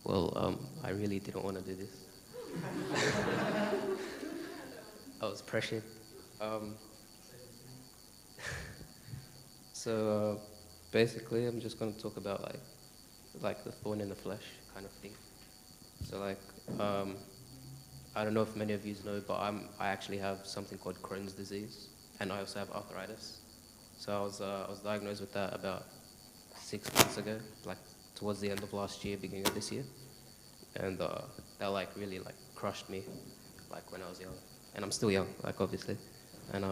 I really didn't want to do this. I was pressured. Um, so basically, I'm just going to talk about like the thorn in the flesh kind of thing. So um, I don't know if many of you know, but I actually have something called Crohn's disease, and I also have arthritis. So I was diagnosed with that about 6 months ago, like towards the end of last year, beginning of this year, and that like really like crushed me, like when I was young, and I'm still young, like obviously, and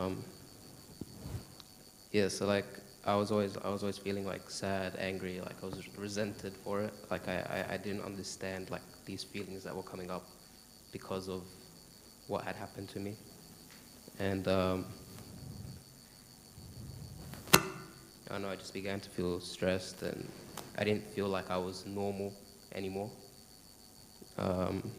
yeah, so like I was always feeling like sad, angry, like I was resented for it, like I didn't understand like these feelings that were coming up because of what had happened to me, and I don't know, I just began to feel stressed, and I didn't feel like I was normal anymore. Um,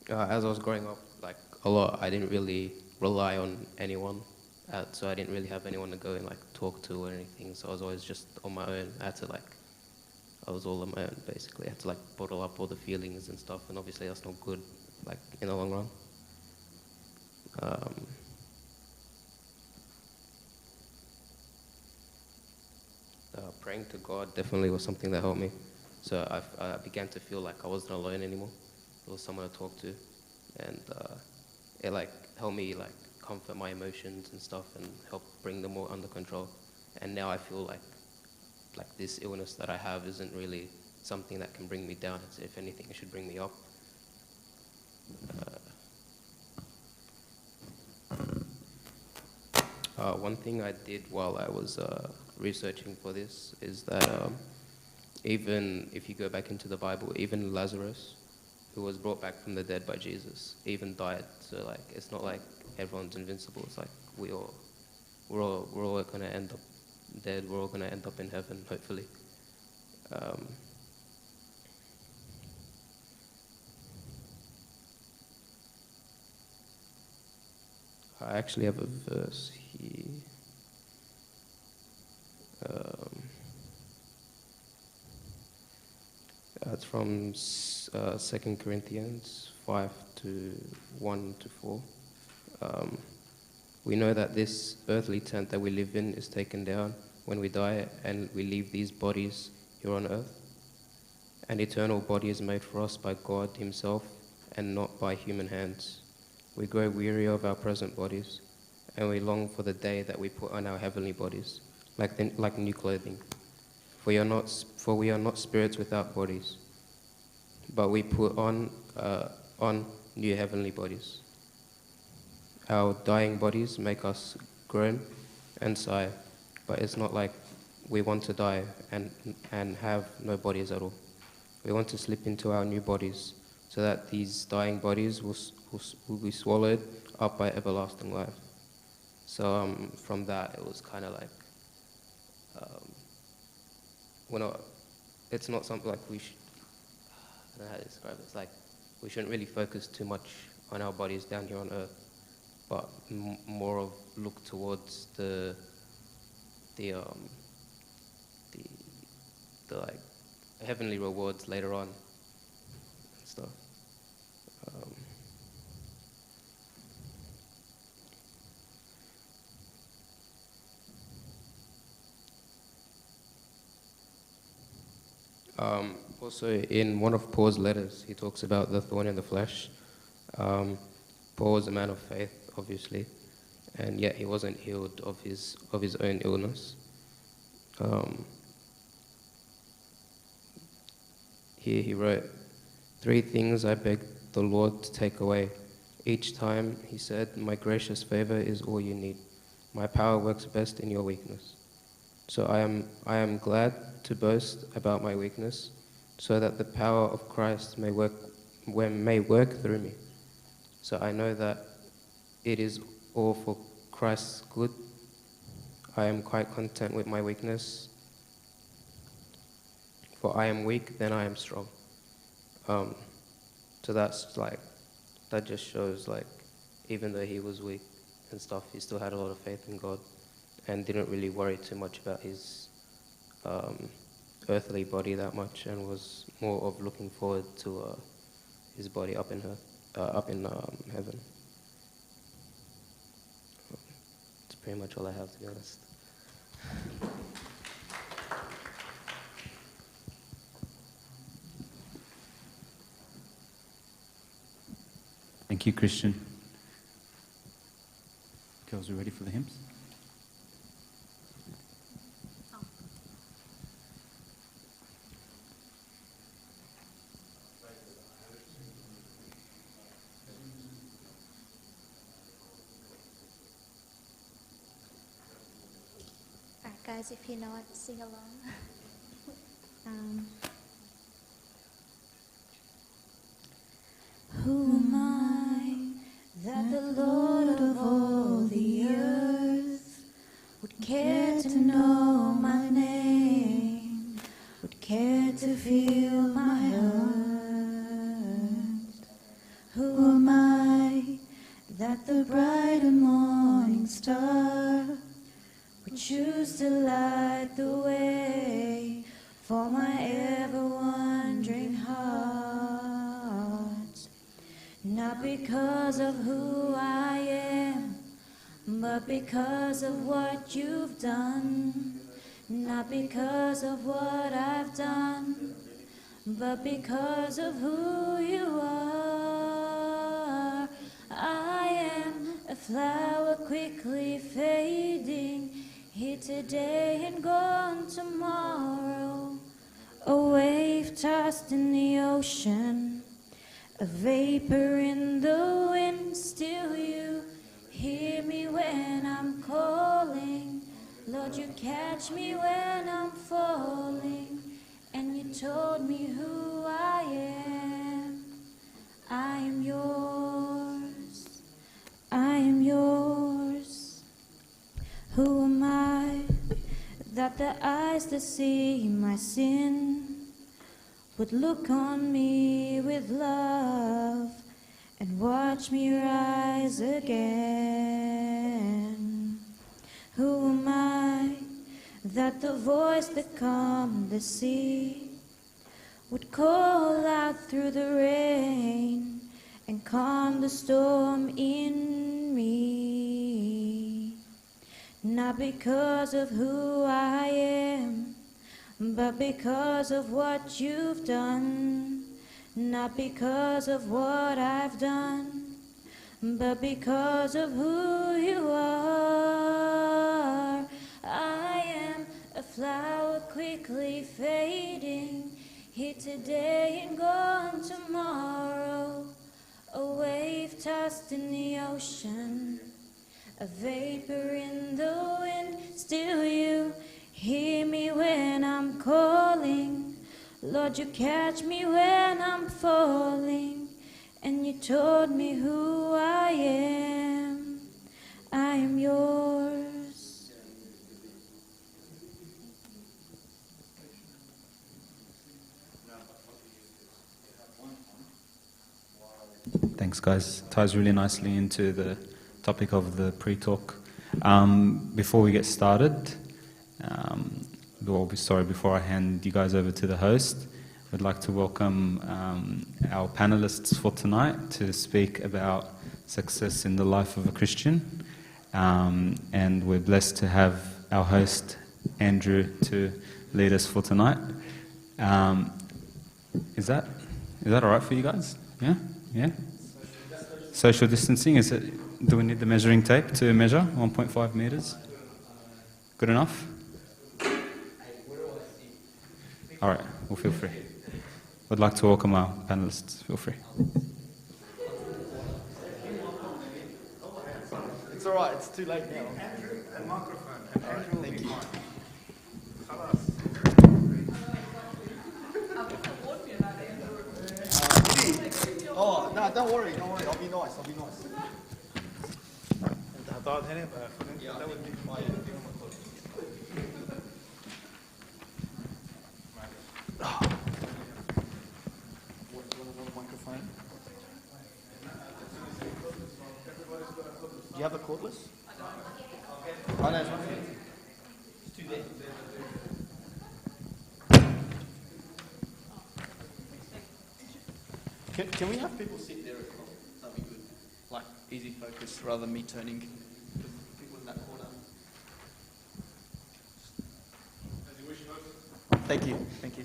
as I was growing up, like a lot, I didn't really rely on anyone, so I didn't really have anyone to go and like talk to or anything. So I was always just on my own. I was all on my own basically. I had to like bottle up all the feelings and stuff, and obviously that's not good, like in the long run. Um, Praying to God definitely was something that helped me. So I began to feel like I wasn't alone anymore. There was someone to talk to, and it like helped me like comfort my emotions and stuff, and help bring them more under control. And now I feel like this illness that I have isn't really something that can bring me down. If anything, it should bring me up. One thing I did while I was researching for this is that even if you go back into the Bible, even Lazarus, who was brought back from the dead by Jesus, even died. So like, it's not like everyone's invincible. It's like we're all gonna end up dead. We're all gonna end up in heaven, hopefully. Um, I actually have a verse here. Um, it's from 2 Corinthians 5 to 1 to 4. Um, we know that this earthly tent that we live in is taken down when we die, and we leave these bodies here on earth. An eternal body is made for us by God himself and not by human hands. We grow weary of our present bodies, and we long for the day that we put on our heavenly bodies, like new clothing. For we are not spirits without bodies, but we put on new heavenly bodies. Our dying bodies make us groan and sigh, but it's not like we want to die and have no bodies at all. We want to slip into our new bodies so that these dying bodies will be swallowed up by everlasting life. So from that, it was kind of like, um, we're not, it's not something like I don't know how to describe it. It's like we shouldn't really focus too much on our bodies down here on earth, but more of look towards the um the the like heavenly rewards later on and stuff. Um, Also, in one of Paul's letters, he talks about the thorn in the flesh. Um, Paul was a man of faith, obviously, and yet he wasn't healed of his own illness. Um, Here he wrote, "Three things I beg the Lord to take away. Each time he said, 'My gracious favor is all you need. My power works best in your weakness.' So I am glad to boast about my weakness, so that the power of Christ may work through me. So I know that it is all for Christ's good. I am quite content with my weakness, for I am weak, then I am strong." Um, so that just shows like, even though he was weak and stuff, he still had a lot of faith in God and didn't really worry too much about earthly body that much, and was more of looking forward to his body up in heaven. That's pretty much all I have, to be honest. Thank you, Christian. Girls, are you ready for the hymns? Alright guys, if you know it, sing along. Who am I that the Lord of all the earth would care to know my name, would care to feel my hurt? Who am I that the bright and morning star would choose to light the way for my ever-wandering heart? Not because of who I am, but because of what you've done. Not because of what I've done, but because of who you are. I am a flower quickly fading, here today and gone tomorrow. A wave tossed in the ocean, a vapor in the wind. Still you hear me when I'm calling. Lord, you catch me when I'm falling. And you told me who I am. I am yours. I am yours. Who am I that the eyes that see my sin would look on me with love and watch me rise again? Who am I that the voice that calmed the sea would call out through the rain and calm the storm in me? Not because of who I am, but because of what you've done. Not because of what I've done, but because of who you are. I am a flower quickly fading, here today and gone tomorrow. A wave tossed in the ocean, a vapor in the wind. Still you hear me when I'm calling. Lord, you catch me when I'm falling. And you told me who I am. I am yours. Thanks, guys. Ties really nicely into the topic of the pre-talk. Before we get started, before I hand you guys over to the host, I'd like to welcome our panelists for tonight to speak about success in the life of a Christian. And we're blessed to have our host, Andrew, to lead us for tonight. Is that all right for you guys? Yeah? Yeah? Social distancing, do we need the measuring tape to measure 1.5 meters? Good enough? All right, well, feel free. I'd like to welcome our panelists. Feel free. It's all right, it's too late now. Andrew, and microphone. And all right, thank you. Oh, no, don't worry. I'll be nice. That would be my microphone. Do you have a cordless? Oh, no, it's one. It's too dead. Can we have people sit there as well? That'd be good. Like easy focus rather than me turning to people in that corner. As you wish, folks. Thank you. Thank you.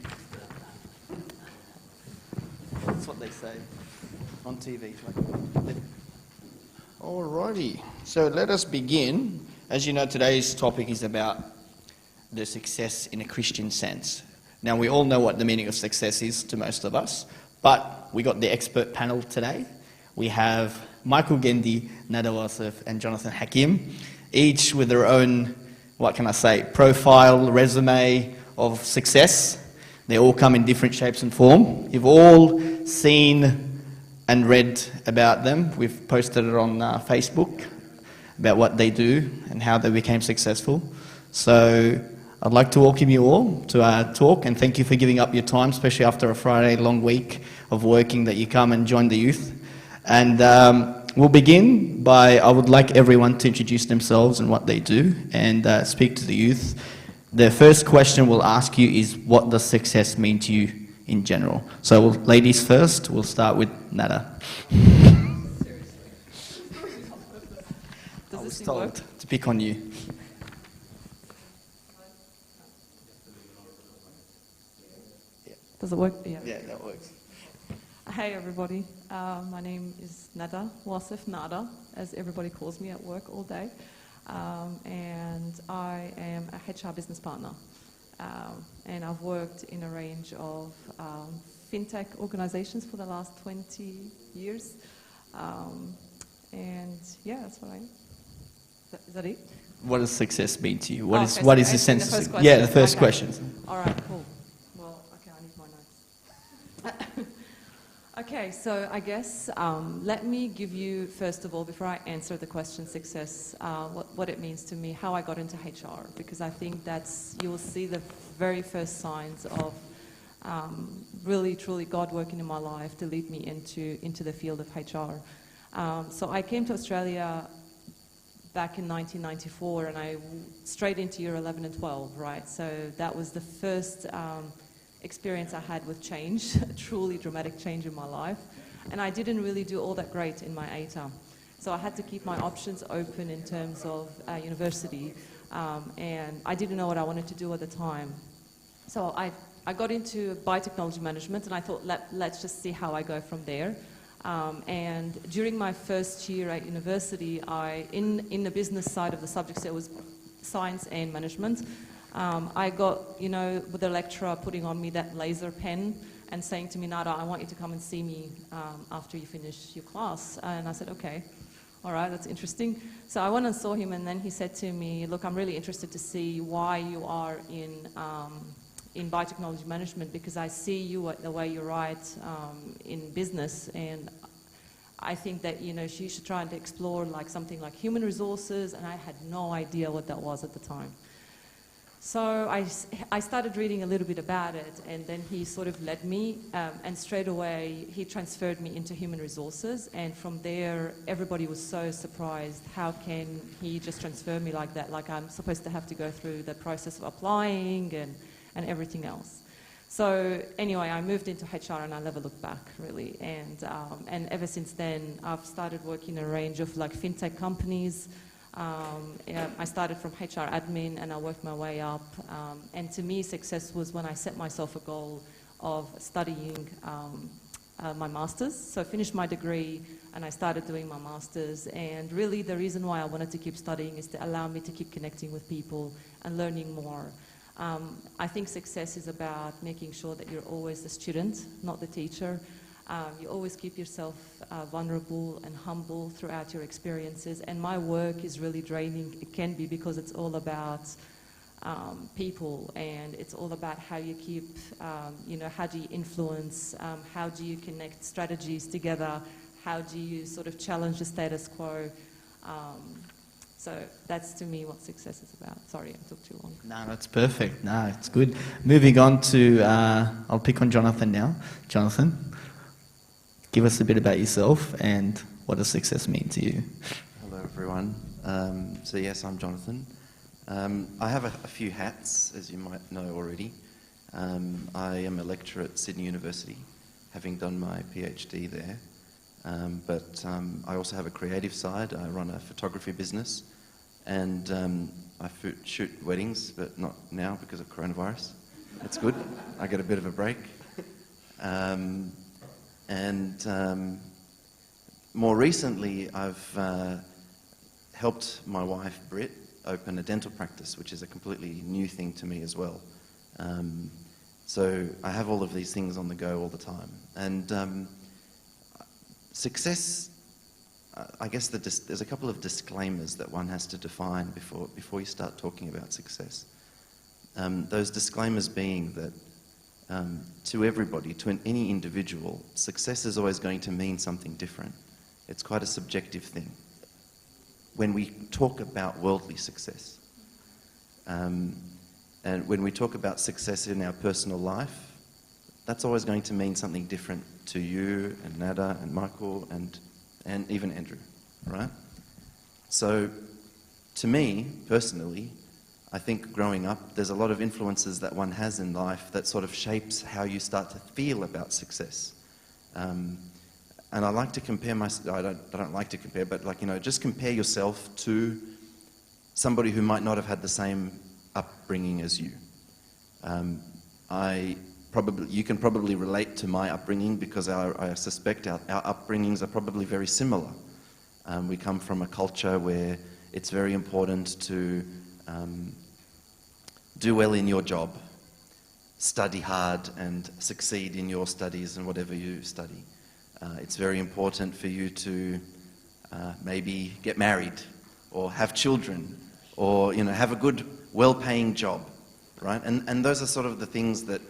That's what they say on TV. Alrighty. So let us begin. As you know, today's topic is about the success in a Christian sense. Now, we all know what the meaning of success is to most of us, but we got the expert panel today. We have Michael Gendy, Nada Wassef, and Jonathan Hakim, each with their own, what can I say, profile, resume of success. They all come in different shapes and form. You've all seen and read about them. We've posted it on Facebook about what they do and how they became successful. So I'd like to welcome you all to our talk, and thank you for giving up your time, especially after a Friday long week of working, that you come and join the youth. And we'll begin by, I would like everyone to introduce themselves and what they do and speak to the youth. The first question we'll ask you is, what does success mean to you in general? So ladies first, we'll start with Nada. I was told to pick on you. Does it work? Yeah, that works. Hey everybody, my name is Nada Wassef, Nada, as everybody calls me at work all day, and I am a HR business partner, and I've worked in a range of fintech organizations for the last 20 years, and yeah, that's what I am. Is that it? What does success mean to you? What is the sense of success? question. Yeah, the first Okay. question. All right, cool. Well, okay, I need my notes. Okay, so I guess let me give you, first of all, before I answer the question success, what it means to me, how I got into HR, because I think you will see the very first signs of really, truly God working in my life to lead me into the field of HR. So I came to Australia back in 1994, and I straight into year 11 and 12, right? So that was the first experience I had with change, a truly dramatic change in my life. And I didn't really do all that great in my ATAR. So I had to keep my options open in terms of university, and I didn't know what I wanted to do at the time. So I got into biotechnology management, and I thought, let's just see how I go from there. And during my first year at university, in the business side of the subjects, there was science and management. I got, with the lecturer putting on me that laser pen and saying to me, Nada, I want you to come and see me after you finish your class. And I said, okay, all right, that's interesting. So I went and saw him, and then he said to me, look, I'm really interested to see why you are in biotechnology management, because I see you the way you write in business, and I think that you should try and explore something like human resources, and I had no idea what that was at the time. So I started reading a little bit about it, and then he sort of led me, and straight away he transferred me into human resources, and from there everybody was so surprised. How can he just transfer me like that? Like I'm supposed to have to go through the process of applying and everything else. So anyway, I moved into HR, and I never looked back, really. And ever since then, I've started working in a range of fintech companies. I started from HR admin, and I worked my way up. And to me, success was when I set myself a goal of studying my master's. So I finished my degree, and I started doing my master's. And really, the reason why I wanted to keep studying is to allow me to keep connecting with people and learning more. I think success is about making sure that you're always the student, not the teacher. You always keep yourself vulnerable and humble throughout your experiences. And my work is really draining. It can be, because it's all about people, and it's all about how you keep, how do you influence, how do you connect strategies together, how do you sort of challenge the status quo. So that's, to me, what success is about. Sorry, I took too long. No, that's perfect. No, it's good. Moving on to, I'll pick on Jonathan now. Jonathan, give us a bit about yourself and what does success mean to you? Hello, everyone. So yes, I'm Jonathan. I have a few hats, as you might know already. I am a lecturer at Sydney University, having done my PhD there. But I also have a creative side. I run a photography business, and I shoot weddings, but not now because of coronavirus. It's good. I get a bit of a break. More recently, I've helped my wife, Britt, open a dental practice, which is a completely new thing to me as well. So I have all of these things on the go all the time. And success, I guess there's a couple of disclaimers that one has to define before you start talking about success. Those disclaimers being that to everybody, to any individual, success is always going to mean something different. It's quite a subjective thing. When we talk about worldly success, and when we talk about success in our personal life, that's always going to mean something different to you and Nada and Michael and even Andrew, right? So, to me, personally, I think growing up, there's a lot of influences that one has in life that sort of shapes how you start to feel about success. And I like to compare myself, I don't like to compare, but just compare yourself to somebody who might not have had the same upbringing as you. You can probably relate to my upbringing because I suspect our upbringings are probably very similar. We come from a culture where it's very important to do well in your job, study hard and succeed in your studies and whatever you study. It's very important for you to maybe get married or have children or have a good, well-paying job, right? And those are sort of the things that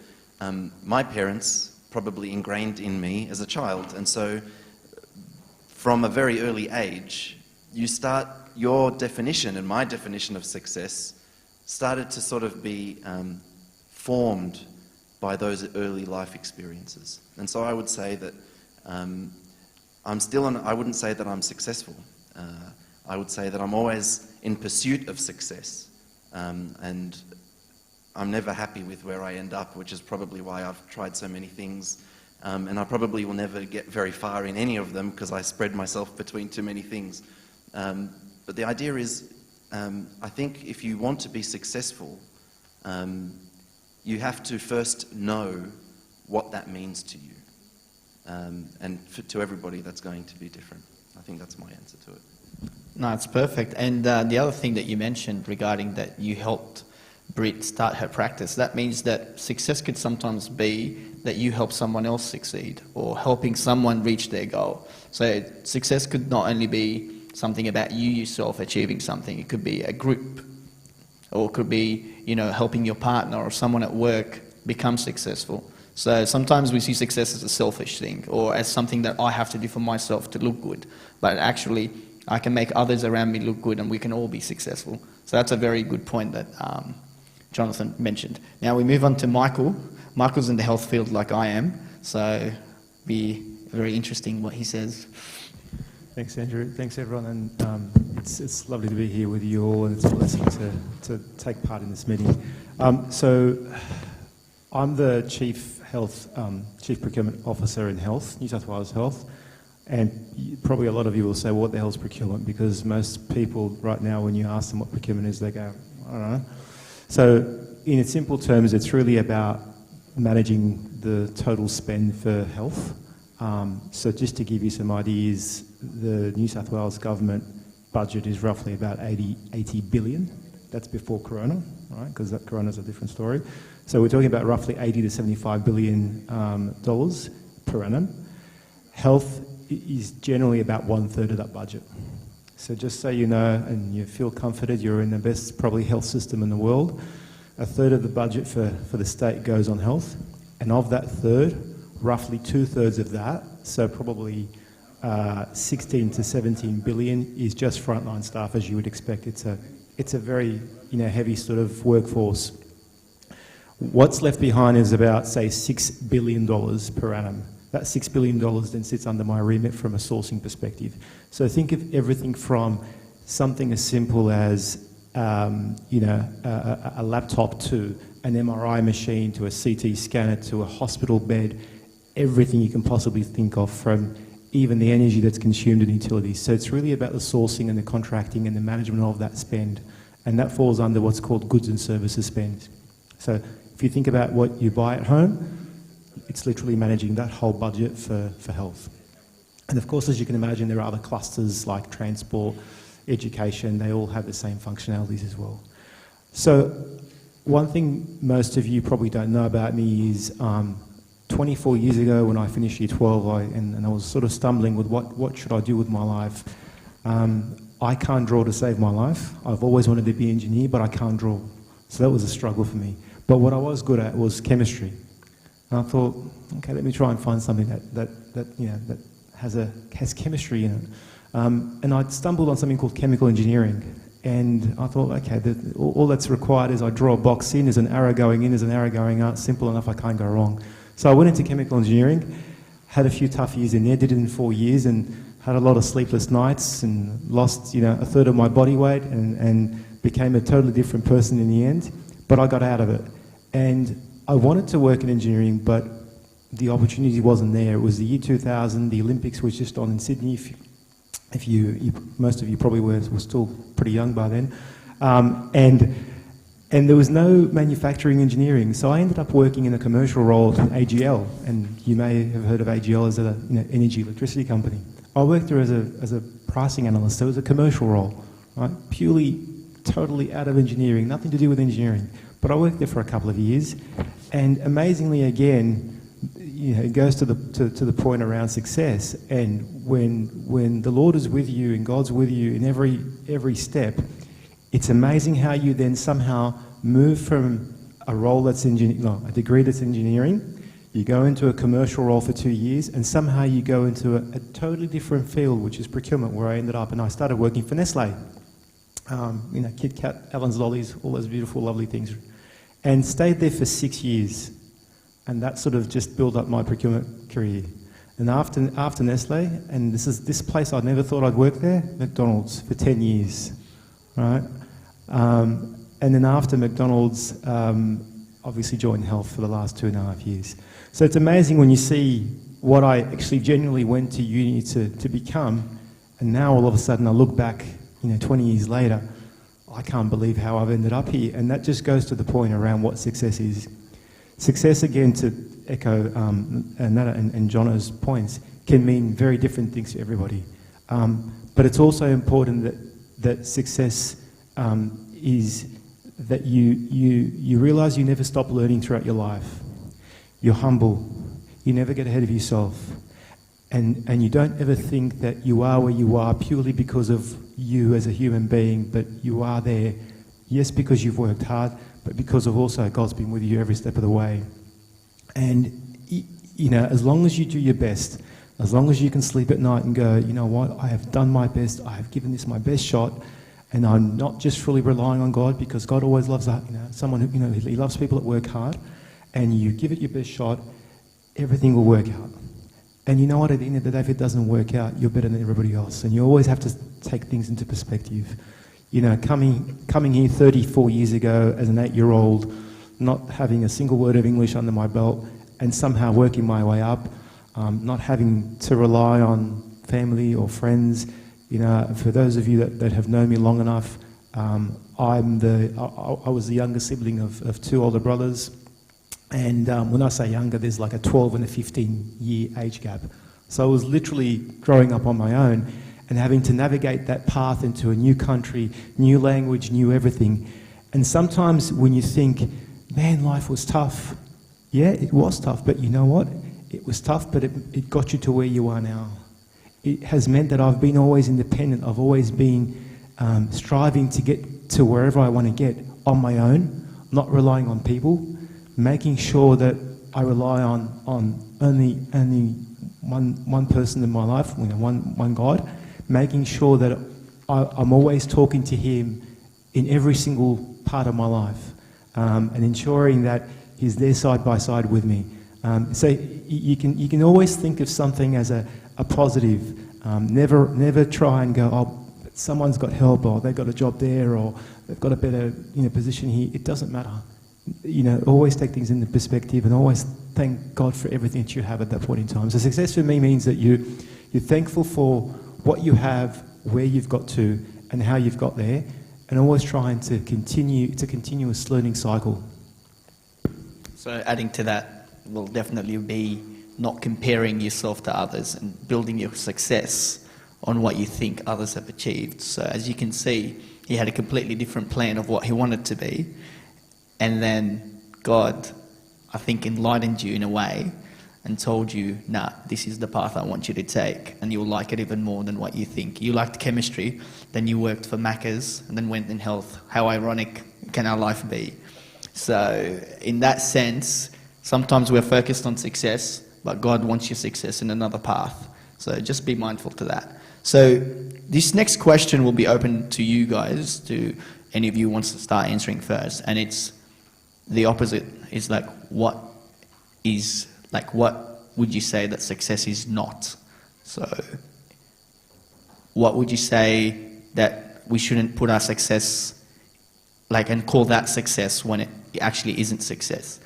my parents probably ingrained in me as a child. And so from a very early age, you start your definition and my definition of success started to sort of be formed by those early life experiences. And so I would say that I wouldn't say that I'm successful. I would say that I'm always in pursuit of success. And I'm never happy with where I end up, which is probably why I've tried so many things. And I probably will never get very far in any of them because I spread myself between too many things. But the idea is, I think if you want to be successful, you have to first know what that means to you. And to everybody, that's going to be different. I think that's my answer to it. No, it's perfect. And the other thing that you mentioned regarding that you helped Britt start her practice, that means that success could sometimes be that you help someone else succeed or helping someone reach their goal. So success could not only be something about you yourself achieving something, it could be a group, or it could be, helping your partner or someone at work become successful. So sometimes we see success as a selfish thing or as something that I have to do for myself to look good. But actually, I can make others around me look good and we can all be successful. So that's a very good point that Jonathan mentioned. Now we move on to Michael. Michael's in the health field like I am, so it'll be very interesting what he says. Thanks, Andrew. Thanks, everyone. And it's lovely to be here with you all, and it's a blessing to take part in this meeting. So I'm the Chief Procurement Officer in Health, New South Wales Health, and probably a lot of you will say, well, what the hell's procurement? Because most people right now, when you ask them what procurement is, they go, I don't know. So in simple terms, it's really about managing the total spend for health. So just to give you some ideas, the New South Wales government budget is roughly about 80 billion. That's before Corona, right? Because Corona's a different story. So we're talking about roughly 80 to 75 billion dollars per annum. Health is generally about 1/3 of that budget. So just so you know, and you feel comforted, you're in the best probably health system in the world. 1/3 of the budget for the state goes on health, and of that third, roughly 2/3 of that, so probably 16 to 17 billion is just frontline staff, as you would expect. It's a very heavy sort of workforce. What's left behind is about, say, $6 billion per annum. That $6 billion then sits under my remit from a sourcing perspective. So think of everything from something as simple as a laptop to an MRI machine to a CT scanner to a hospital bed. everything you can possibly think of, from even the energy that's consumed in utilities. So it's really about the sourcing and the contracting and the management of that spend. And that falls under what's called goods and services spend. So if you think about what you buy at home, it's literally managing that whole budget for health. And of course, as you can imagine, there are other clusters like transport, education, they all have the same functionalities as well. So one thing most of you probably don't know about me is 24 years ago when I finished year 12, and I was sort of stumbling with what should I do with my life. I can't draw to save my life. I've always wanted to be an engineer, but I can't draw. So that was a struggle for me. But what I was good at was chemistry. And I thought, okay, let me try and find something that has chemistry in it. And I stumbled on something called chemical engineering. And I thought, okay, all that's required is I draw a box in, there's an arrow going in, there's an arrow going out, simple enough, I can't go wrong. So I went into chemical engineering, had a few tough years in there, did it in 4 years, and had a lot of sleepless nights, and lost, a third of my body weight, and became a totally different person in the end. But I got out of it. And I wanted to work in engineering, but the opportunity wasn't there. It was the year 2000, the Olympics was just on in Sydney. If you most of you probably were still pretty young by then, and there was no manufacturing engineering, so I ended up working in a commercial role in AGL, and you may have heard of AGL as an energy electricity company. I worked there as a pricing analyst, so it was a commercial role, right? Purely, totally out of engineering, nothing to do with engineering. But I worked there for a couple of years, and amazingly again, it goes to the point around success. And when the Lord is with you and God's with you in every step, it's amazing how you then somehow move from a role that's a degree that's engineering. You go into a commercial role for 2 years, and somehow you go into a totally different field, which is procurement, where I ended up, and I started working for Nestle. Kit Kat, Allen's Lollies, all those beautiful, lovely things, and stayed there for 6 years. And that sort of just built up my procurement career. And after Nestle, and this place I never thought I'd work there, McDonald's, for 10 years, right? And then after McDonald's, obviously joined health for the last 2.5 years. So it's amazing when you see what I actually genuinely went to uni to become, and now all of a sudden I look back, 20 years later, I can't believe how I've ended up here. And that just goes to the point around what success is. Success, again, to echo Nada and Jono's points, can mean very different things to everybody. But it's also important that success is that you realise you never stop learning throughout your life. You're humble. You never get ahead of yourself. And you don't ever think that you are where you are purely because of you as a human being, but you are there, yes, because you've worked hard, but because of also God's been with you every step of the way. And, as long as you do your best, as long as you can sleep at night and go, you know what, I have done my best, I have given this my best shot, and I'm not just fully relying on God, because God always loves someone who, He loves people that work hard, and you give it your best shot, everything will work out. And you know what, at the end of the day, if it doesn't work out, you're better than everybody else. And you always have to take things into perspective. Coming here 34 years ago as an 8-year-old, not having a single word of English under my belt, and somehow working my way up, not having to rely on family or friends. For those of you that have known me long enough, I was the younger sibling of 2 older brothers. And when I say younger, there's like a 12 and a 15-year age gap. So I was literally growing up on my own and having to navigate that path into a new country, new language, new everything. And sometimes when you think, man, life was tough. Yeah, it was tough, but you know what? It was tough, but it got you to where you are now. It has meant that I've been always independent. I've always been striving to get to wherever I want to get on my own, not relying on people, making sure that I rely on only one person in my life, one God, making sure that I'm always talking to Him in every single part of my life, and ensuring that He's there side by side with me. So you can always think of something as a positive. Never try and go, oh, someone's got help, or they've got a job there, or they've got a better position here. It doesn't matter. always take things into perspective and always thank God for everything that you have at that point in time. So success for me means that you're thankful for what you have, where you've got to, and how you've got there, and always trying to continue. It's a continuous learning cycle. So adding to that will definitely be not comparing yourself to others and building your success on what you think others have achieved. So as you can see, he had a completely different plan of what he wanted to be, and then God, I think, enlightened you in a way and told you, nah, this is the path I want you to take, and you'll like it even more than what you think. You liked chemistry, then you worked for Macca's, and then went in health. How ironic can our life be? So in that sense, sometimes we're focused on success, but God wants your success in another path. So just be mindful to that. So this next question will be open to you guys, to any of you who wants to start answering first. And it's the opposite. It's like, what would you say that success is not? So what would you say that we shouldn't put our success, and call that success when it actually isn't success?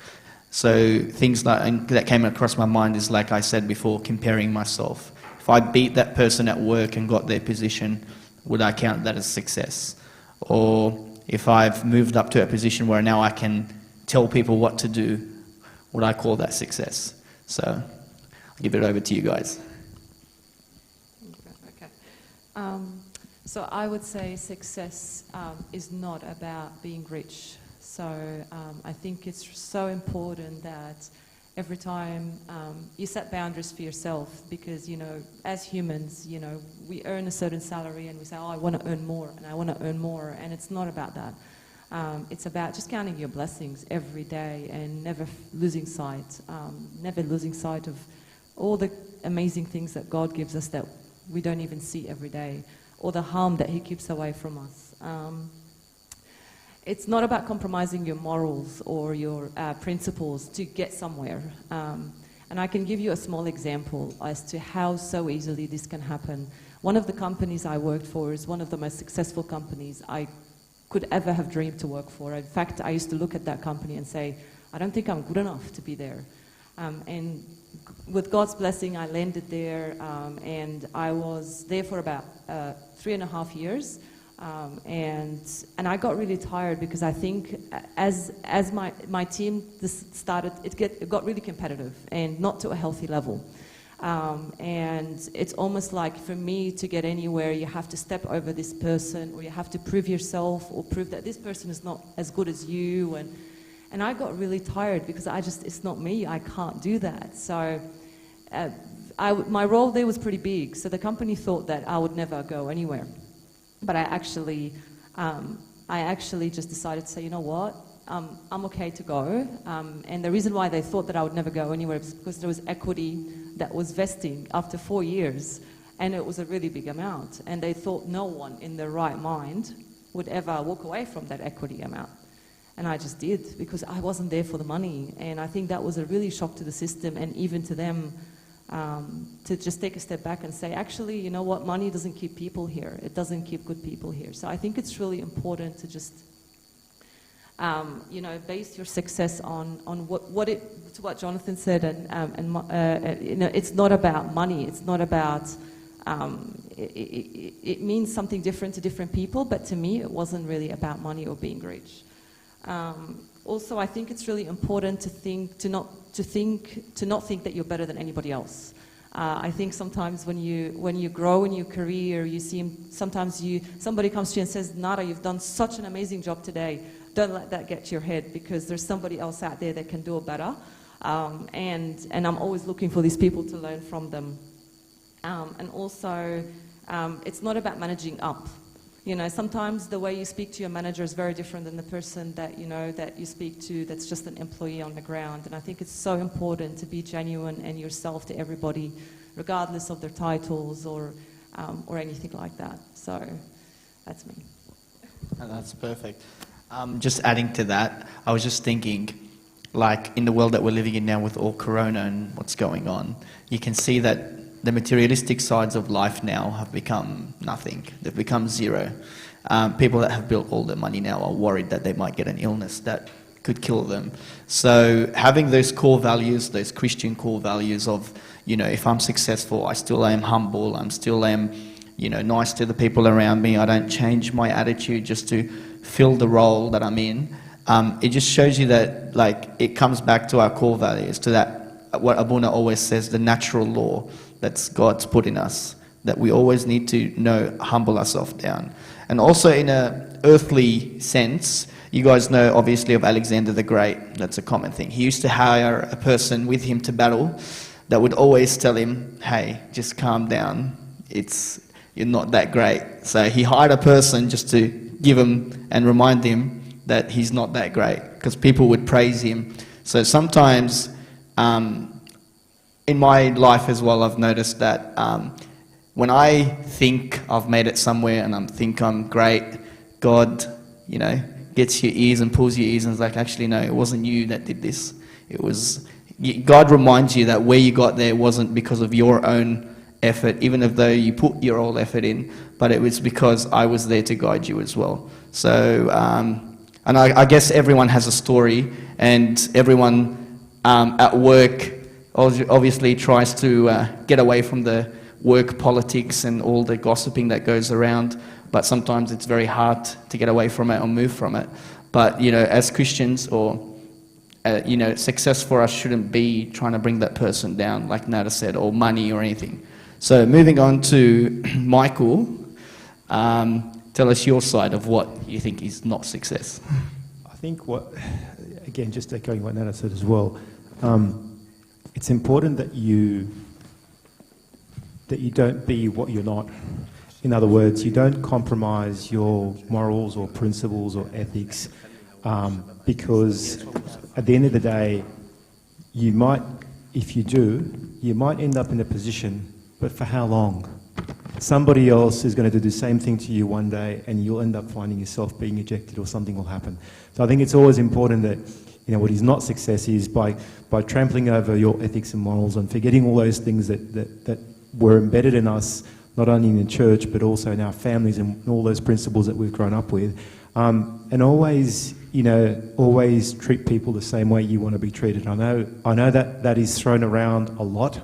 So things that came across my mind is, like I said before, comparing myself. If I beat that person at work and got their position, would I count that as success? Or if I've moved up to a position where now I can tell people what to do, would I call that success? So I'll give it over to you guys. Okay. So I would say success is not about being rich. So I think it's so important that every time you set boundaries for yourself, because, as humans, we earn a certain salary and we say, oh, I want to earn more and I want to earn more. And it's not about that. It's about just counting your blessings every day and never losing sight of all the amazing things that God gives us that we don't even see every day, or the harm that he keeps away from us. It's not about compromising your morals or your principles to get somewhere. And I can give you a small example as to how so easily this can happen. One of the companies I worked for is one of the most successful companies I could ever have dreamed to work for. In fact, I used to look at that company and say, I don't think I'm good enough to be there. And with God's blessing, I landed there, and I was there for about 3.5 years. And I got really tired, because I think as my team started, it got really competitive and not to a healthy level. And it's almost like, for me to get anywhere, you have to step over this person, or you have to prove yourself, or prove that this person is not as good as you. And I got really tired, because it's not me. I can't do that. So my role there was pretty big. So the company thought that I would never go anywhere. But I actually just decided to say, you know what, I'm okay to go. And the reason why they thought that I would never go anywhere was because there was equity that was vesting after 4 years, and it was a really big amount. And they thought no one in their right mind would ever walk away from that equity amount. And I just did, because I wasn't there for the money. And I think that was a really shock to the system, and even to them, to just take a step back and say, actually, you know what, money doesn't keep people here. It doesn't keep good people here. So I think it's really important to just, base your success on what Jonathan said, it's not about money. It's not about, it means something different to different people, but to me, it wasn't really about money or being rich. Also, I think it's really important to not think that you're better than anybody else. I think sometimes when you grow in your career, you see somebody comes to you and says, Nada, you've done such an amazing job today. Don't let that get to your head, because there's somebody else out there that can do it better. And I'm always looking for these people to learn from them. And also, it's not about managing up. Sometimes the way you speak to your manager is very different than the person that you speak to that's just an employee on the ground. And I think it's so important to be genuine and yourself to everybody, regardless of their titles or anything like that. So that's me. That's perfect. Just adding to that, I was just thinking, like, in the world that we're living in now with all Corona and what's going on, you can see that the materialistic sides of life now have become nothing. They've become zero. People that have built all their money now are worried that they might get an illness that could kill them. So having those core values, those Christian core values of, if I'm successful, I still am humble, I'm still am, nice to the people around me, I don't change my attitude just to fill the role that I'm in. It just shows you that, it comes back to our core values, to that, what Abuna always says, the natural law that God's put in us, that we always need to humble ourselves down. And also in an earthly sense, you guys know obviously of Alexander the Great. That's a common thing. He used to hire a person with him to battle that would always tell him, hey, just calm down. You're not that great. So he hired a person just to give him and remind him that he's not that great, because people would praise him. So sometimes in my life as well, I've noticed that when I think I've made it somewhere and I think I'm great, God, gets your ears and pulls your ears and is like, actually, no, it wasn't you that did this. It was, God reminds you that where you got there wasn't because of your own effort, even though you put your all effort in, but it was because I was there to guide you as well. So, and I guess everyone has a story, and everyone at work obviously tries to get away from the work politics and all the gossiping that goes around, but sometimes it's very hard to get away from it or move from it. But, as Christians, or, success for us shouldn't be trying to bring that person down, like Nada said, or money or anything. So moving on to Michael, tell us your side of what you think is not success. I think again, just echoing what Nada said as well, it's important that you don't be what you're not. In other words, you don't compromise your morals or principles or ethics, because at the end of the day, you might, if you do, you might end up in a position, but for how long? Somebody else is going to do the same thing to you one day, and you'll end up finding yourself being ejected, or something will happen. So I think it's always important that, what is not success is by trampling over your ethics and morals and forgetting all those things that were embedded in us, not only in the church, but also in our families and all those principles that we've grown up with. And always, always treat people the same way you want to be treated. I know that is thrown around a lot,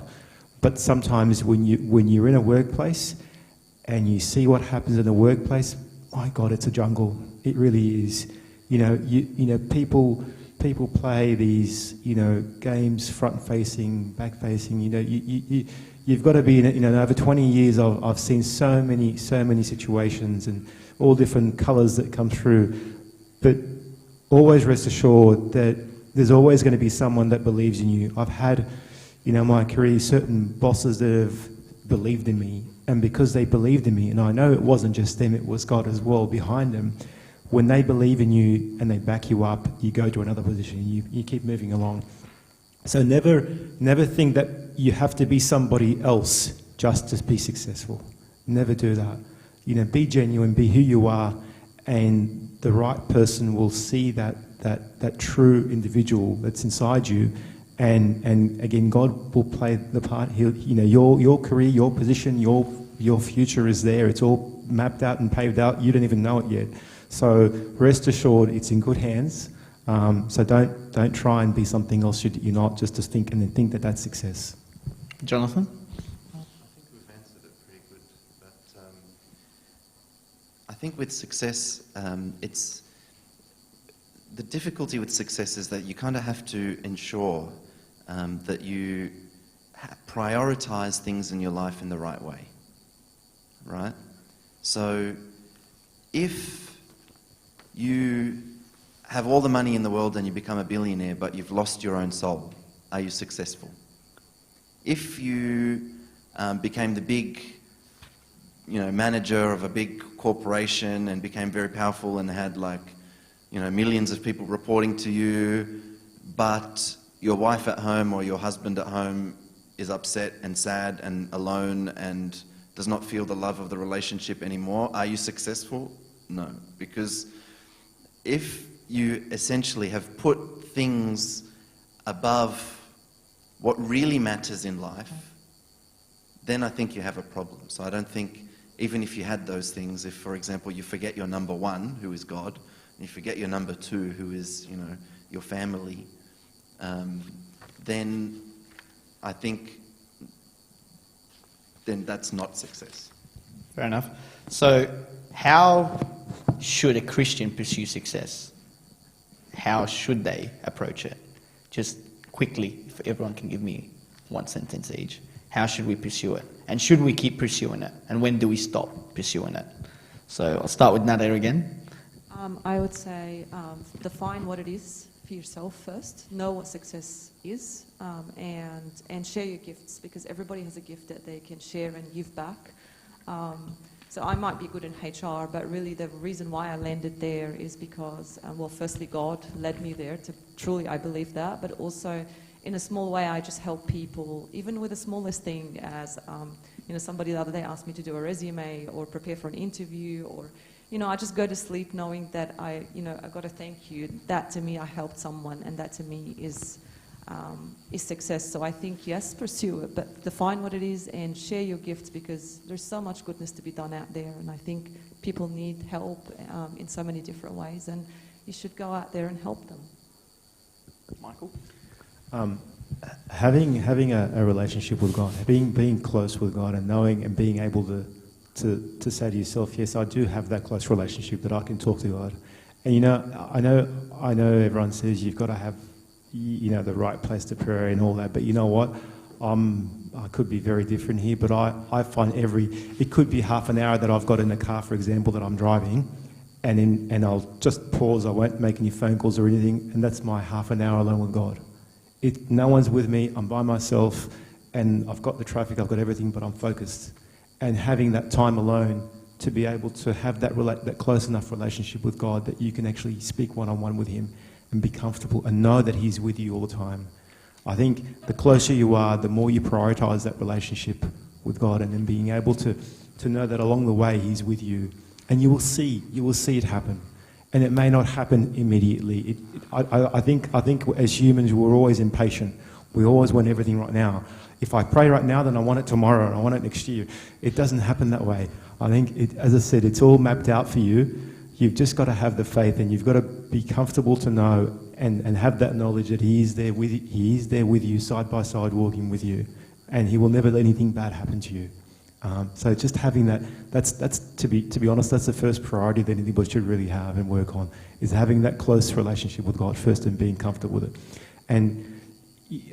but sometimes when you're in a workplace and you see what happens in the workplace, my God, it's a jungle. It really is. People play these, games front-facing, back-facing. You've got to be in over 20 years. I've seen so many situations and all different colours that come through. But always rest assured that there's always going to be someone that believes in you. I've had, my career, certain bosses that have believed in me, and because they believed in me, and I know it wasn't just them, it was God as well behind them. When they believe in you and they back you up, you go to another position. You keep moving along. So never think that you have to be somebody else just to be successful. Never do that. Be genuine, be who you are, and the right person will see that true individual that's inside you. And again, God will play the part. Your career, your position, your future is there. It's all mapped out and paved out. You don't even know it yet. So rest assured, it's in good hands. So don't try and be something else that you're not, just to think and then think that that's success. Jonathan? I think we've answered it pretty good, but I think with success, it's the difficulty with success is that you kind of have to ensure that you prioritize things in your life in the right way, right? So if you have all the money in the world and you become a billionaire, but you've lost your own soul, are you successful? If you became the big, manager of a big corporation and became very powerful and had millions of people reporting to you, but your wife at home or your husband at home is upset and sad and alone and does not feel the love of the relationship anymore, are you successful? No, because if you essentially have put things above what really matters in life, then I think you have a problem. So I don't think, even if you had those things, if, for example, you forget your number one, who is God, and you forget your number two, who is, your family, then I think then that's not success. Fair enough. So how should a Christian pursue success? How should they approach it? Just quickly, if everyone can give me one sentence each. How should we pursue it? And should we keep pursuing it? And when do we stop pursuing it? So I'll start with Nader again. I would say define what it is for yourself first. Know what success is, and share your gifts, because everybody has a gift that they can share and give back. So I might be good in HR, but really the reason why I landed there is because, well, firstly, God led me there. Truly, I believe that, but also in a small way, I just help people, even with the smallest thing, as somebody the other day asked me to do a resume or prepare for an interview, or I just go to sleep knowing that I got to thank you. That to me, I helped someone, and that to me is success. So I think, yes, pursue it, but define what it is and share your gifts, because there's so much goodness to be done out there, and I think people need help in so many different ways, and you should go out there and help them. Michael? Having a relationship with God, being close with God, and knowing and being able to say to yourself, yes, I do have that close relationship that I can talk to God. And I know everyone says you've got to have the right place to pray and all that, but you know what? I could be very different here, but I find it could be half an hour that I've got in the car, for example, that I'm driving, and I'll just pause. I won't make any phone calls or anything, and that's my half an hour alone with God. No one's with me. I'm by myself, and I've got the traffic, I've got everything, but I'm focused. And having that time alone to be able to have that close enough relationship with God that you can actually speak one-on-one with Him and be comfortable and know that He's with you all the time. I think the closer you are, the more you prioritise that relationship with God, and then being able to know that along the way He's with you, and you will see it happen. And it may not happen immediately. I think as humans we're always impatient. We always want everything right now. If I pray right now, then I want it tomorrow and I want it next year. It doesn't happen that way. I think, as I said, it's all mapped out for you. You've just got to have the faith, and you've got to be comfortable to know and have that knowledge that He is there with you. He is there with you, side by side, walking with you, and He will never let anything bad happen to you. So just having that's to be honest, that's the first priority that anybody should really have and work on, is having that close relationship with God first and being comfortable with it. And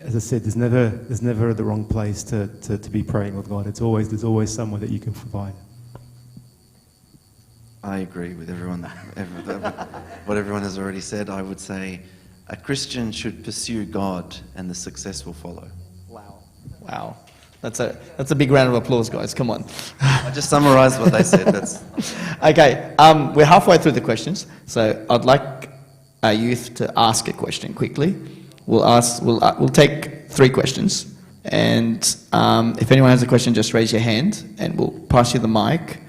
as I said, there's never the wrong place to be praying with God. There's always somewhere that you can find. I agree with everyone. What everyone has already said. I would say a Christian should pursue God, and the success will follow. Wow. That's a big round of applause, guys. Come on. I just summarised what they said. Okay. We're halfway through the questions, so I'd like our youth to ask a question quickly. We'll take 3 questions, and if anyone has a question, just raise your hand, and we'll pass you the mic,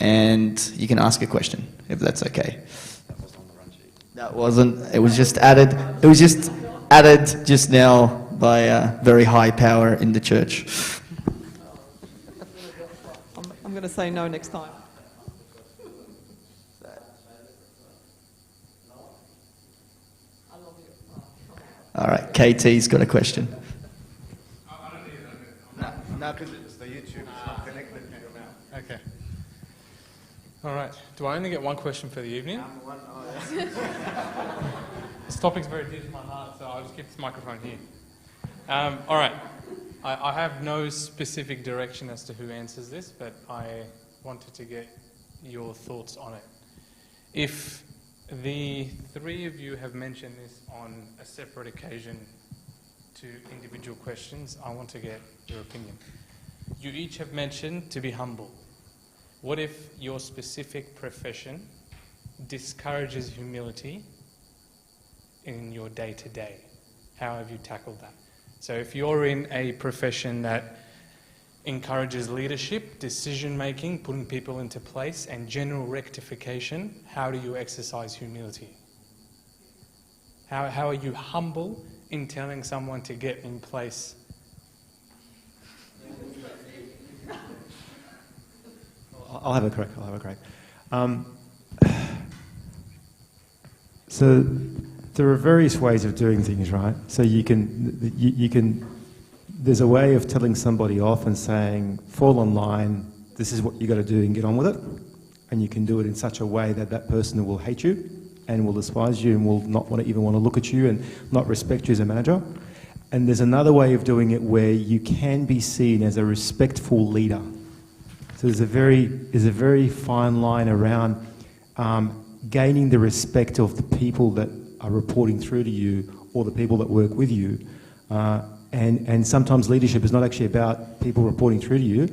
and you can ask a question if that's okay. That was on the run sheet. That wasn't. It was just added. It was just added just now by a very high power in the church. I'm going to say no next time. All right, KT's got a question. No, because it's the YouTube. It's not connected to your mouth. Okay. All right. Do I only get one question for the evening? This topic's very dear to my heart, so I'll just keep this microphone here. All right. I have no specific direction as to who answers this, but I wanted to get your thoughts on it. If the 3 of you have mentioned this on a separate occasion to individual questions, I want to get your opinion. You each have mentioned to be humble. What if your specific profession discourages humility in your day-to-day? How have you tackled that? So if you're in a profession that encourages leadership, decision-making, putting people into place, and general rectification, how do you exercise humility? How are you humble in telling someone to get in place? I'll have a crack. So there are various ways of doing things, right? So you can there's a way of telling somebody off and saying, fall on line, this is what you got to do and get on with it. And you can do it in such a way that that person will hate you and will despise you and will not even want to look at you and not respect you as a manager. And there's another way of doing it where you can be seen as a respectful leader. So there's a very fine line around gaining the respect of the people that are reporting through to you or the people that work with you. And sometimes leadership is not actually about people reporting through to you,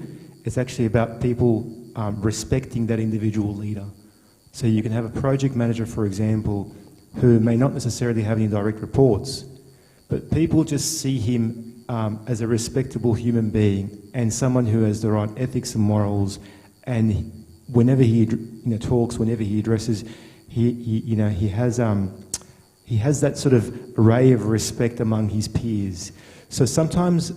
it's actually about people respecting that individual leader. So you can have a project manager, for example, who may not necessarily have any direct reports, but people just see him as a respectable human being and someone who has the right ethics and morals, and whenever he talks, whenever he addresses, he has that sort of array of respect among his peers. So sometimes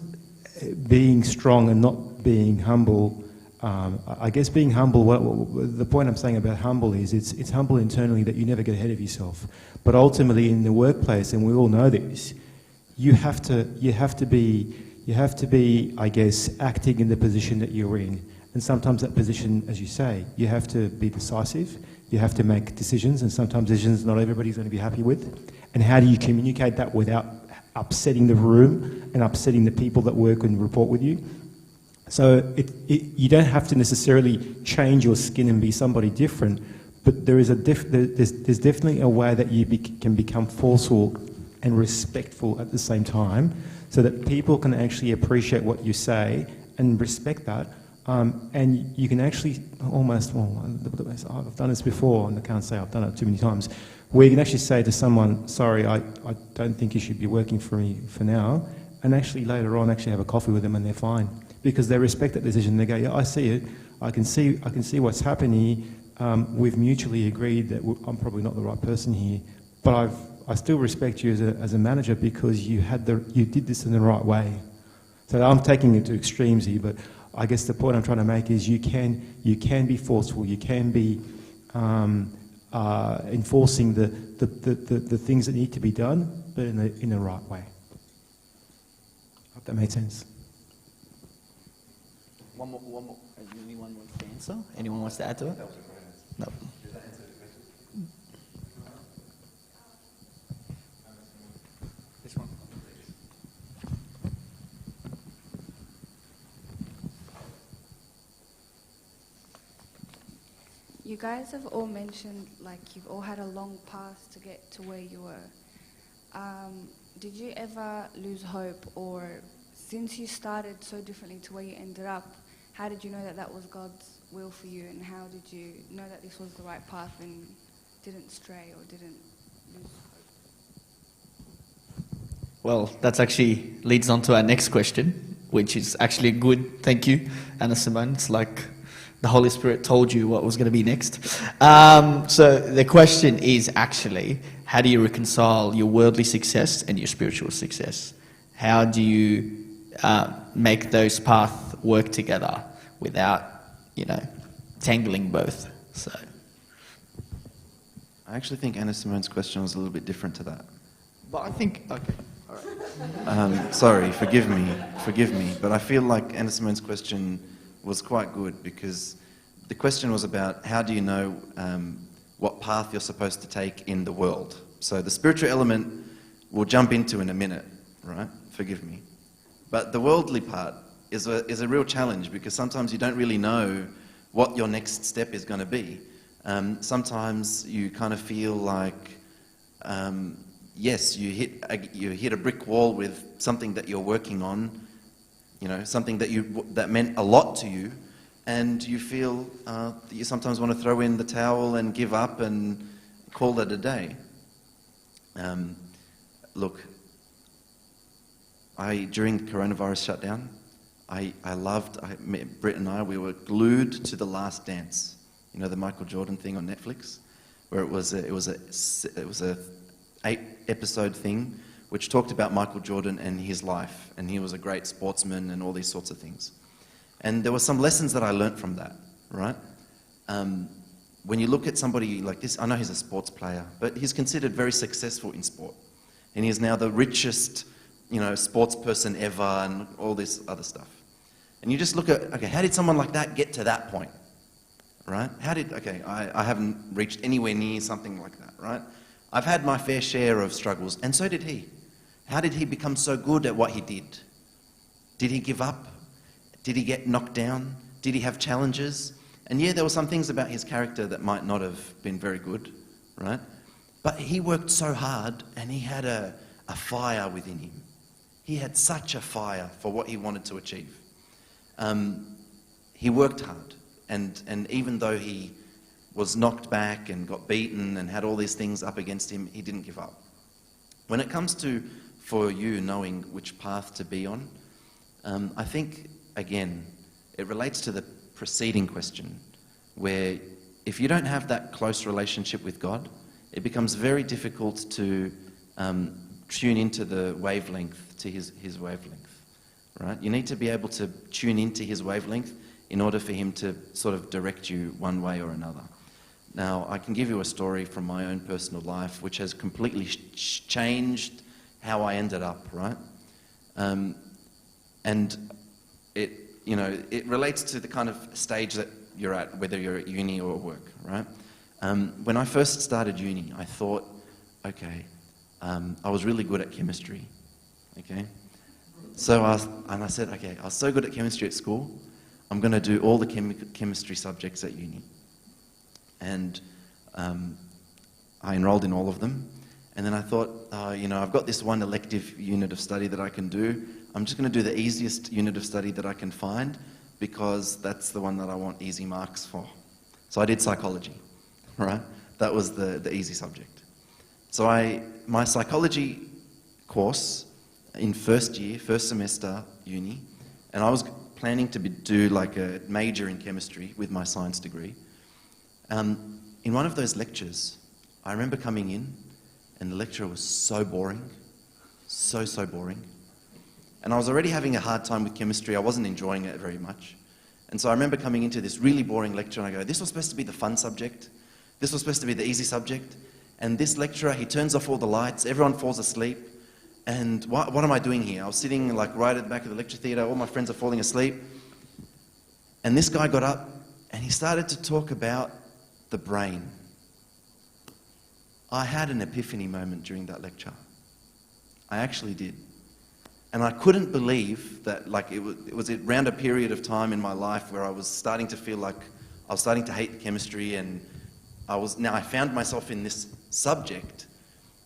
being strong and not being humble, I guess being humble, the point I'm saying about humble is it's humble internally that you never get ahead of yourself. But ultimately in the workplace, and we all know this, you have to be, I guess, acting in the position that you're in. And sometimes that position, as you say, you have to be decisive, you have to make decisions, and sometimes decisions not everybody's going to be happy with. And how do you communicate that without upsetting the room and upsetting the people that work and report with you? So you don't have to necessarily change your skin and be somebody different, but there's definitely a way that you can become forceful and respectful at the same time, so that people can actually appreciate what you say and respect that. And you can actually almost, I've done this before, and I can't say I've done it too many times, where you can actually say to someone, sorry, I don't think you should be working for me for now, and actually later on actually have a coffee with them and they're fine. Because they respect that decision. They go, yeah, I see it. I can see what's happening. We've mutually agreed that I'm probably not the right person here, but I still respect you as a manager because you did this in the right way. So I'm taking it to extremes here, but I guess the point I'm trying to make is you can be forceful. You can be enforcing the things that need to be done, but in the right way. I hope that made sense. One more. Anyone wants to answer? Anyone wants to add to it? No. This one. You guys have all mentioned, like, you've all had a long path to get to where you were. Did you ever lose hope, or since you started so differently to where you ended up, how did you know that that was God's will for you, and how did you know that this was the right path and didn't stray or didn't lose hope? Well, that actually leads on to our next question, which is actually a good thank you, Anna Simone. It's like the Holy Spirit told you what was going to be next. So the question is actually, how do you reconcile your worldly success and your spiritual success? How do you make those paths work together without, tangling both? So, I actually think Anna Simone's question was a little bit different to that. but I think okay, all right. Sorry, forgive me, but I feel like Anna Simone's question was quite good, because the question was about how do you know what path you're supposed to take in the world. So the spiritual element we'll jump into in a minute, right? Forgive me. But the worldly part is a real challenge, because sometimes you don't really know what your next step is going to be. Sometimes you kind of feel like, yes, you hit a brick wall with something that you're working on, something that meant a lot to you, and you feel that you sometimes want to throw in the towel and give up and call it a day. Look, during the coronavirus shutdown, Britt and I, we were glued to The Last Dance. The Michael Jordan thing on Netflix, where it was a 8-episode thing which talked about Michael Jordan and his life, and he was a great sportsman and all these sorts of things. And there were some lessons that I learnt from that, right? when you look at somebody like this, I know he's a sports player, but he's considered very successful in sport. And he is now the richest, sports person ever and all this other stuff. And you just look at, okay, how did someone like that get to that point, right? I haven't reached anywhere near something like that, right? I've had my fair share of struggles, and so did he. How did he become so good at what he did? Did he give up? Did he get knocked down? Did he have challenges? And yeah, there were some things about his character that might not have been very good, right? But he worked so hard, and he had a fire within him. He had such a fire for what he wanted to achieve. He worked hard, and even though he was knocked back and got beaten and had all these things up against him, he didn't give up. When it comes to, for you, knowing which path to be on, I think, again, it relates to the preceding question, where if you don't have that close relationship with God, it becomes very difficult to tune into the wavelength, to his wavelength, right? You need to be able to tune into his wavelength in order for him to sort of direct you one way or another. Now, I can give you a story from my own personal life which has completely changed how I ended up, right? And it relates to the kind of stage that you're at, whether you're at uni or at work, right? When I first started uni, I thought, okay, I was really good at chemistry, okay? So I said, okay, I was so good at chemistry at school, I'm going to do all the chemistry subjects at uni. And I enrolled in all of them. And then I thought, I've got this one elective unit of study that I can do. I'm just going to do the easiest unit of study that I can find, because that's the one that I want easy marks for. So I did psychology, right? That was the easy subject. So my psychology course in first semester uni, and I was planning to do like a major in chemistry with my science degree. In one of those lectures, I remember coming in, and the lecturer was so boring, so boring. And I was already having a hard time with chemistry. I wasn't enjoying it very much. And so I remember coming into this really boring lecture, and I go, this was supposed to be the fun subject. This was supposed to be the easy subject. And this lecturer, he turns off all the lights, everyone falls asleep. And what am I doing here? I was sitting like right at the back of the lecture theatre, all my friends are falling asleep. And this guy got up, and he started to talk about the brain. I had an epiphany moment during that lecture. I actually did. And I couldn't believe that, it was around a period of time in my life where I was starting to feel like I was starting to hate chemistry, and I found myself in this subject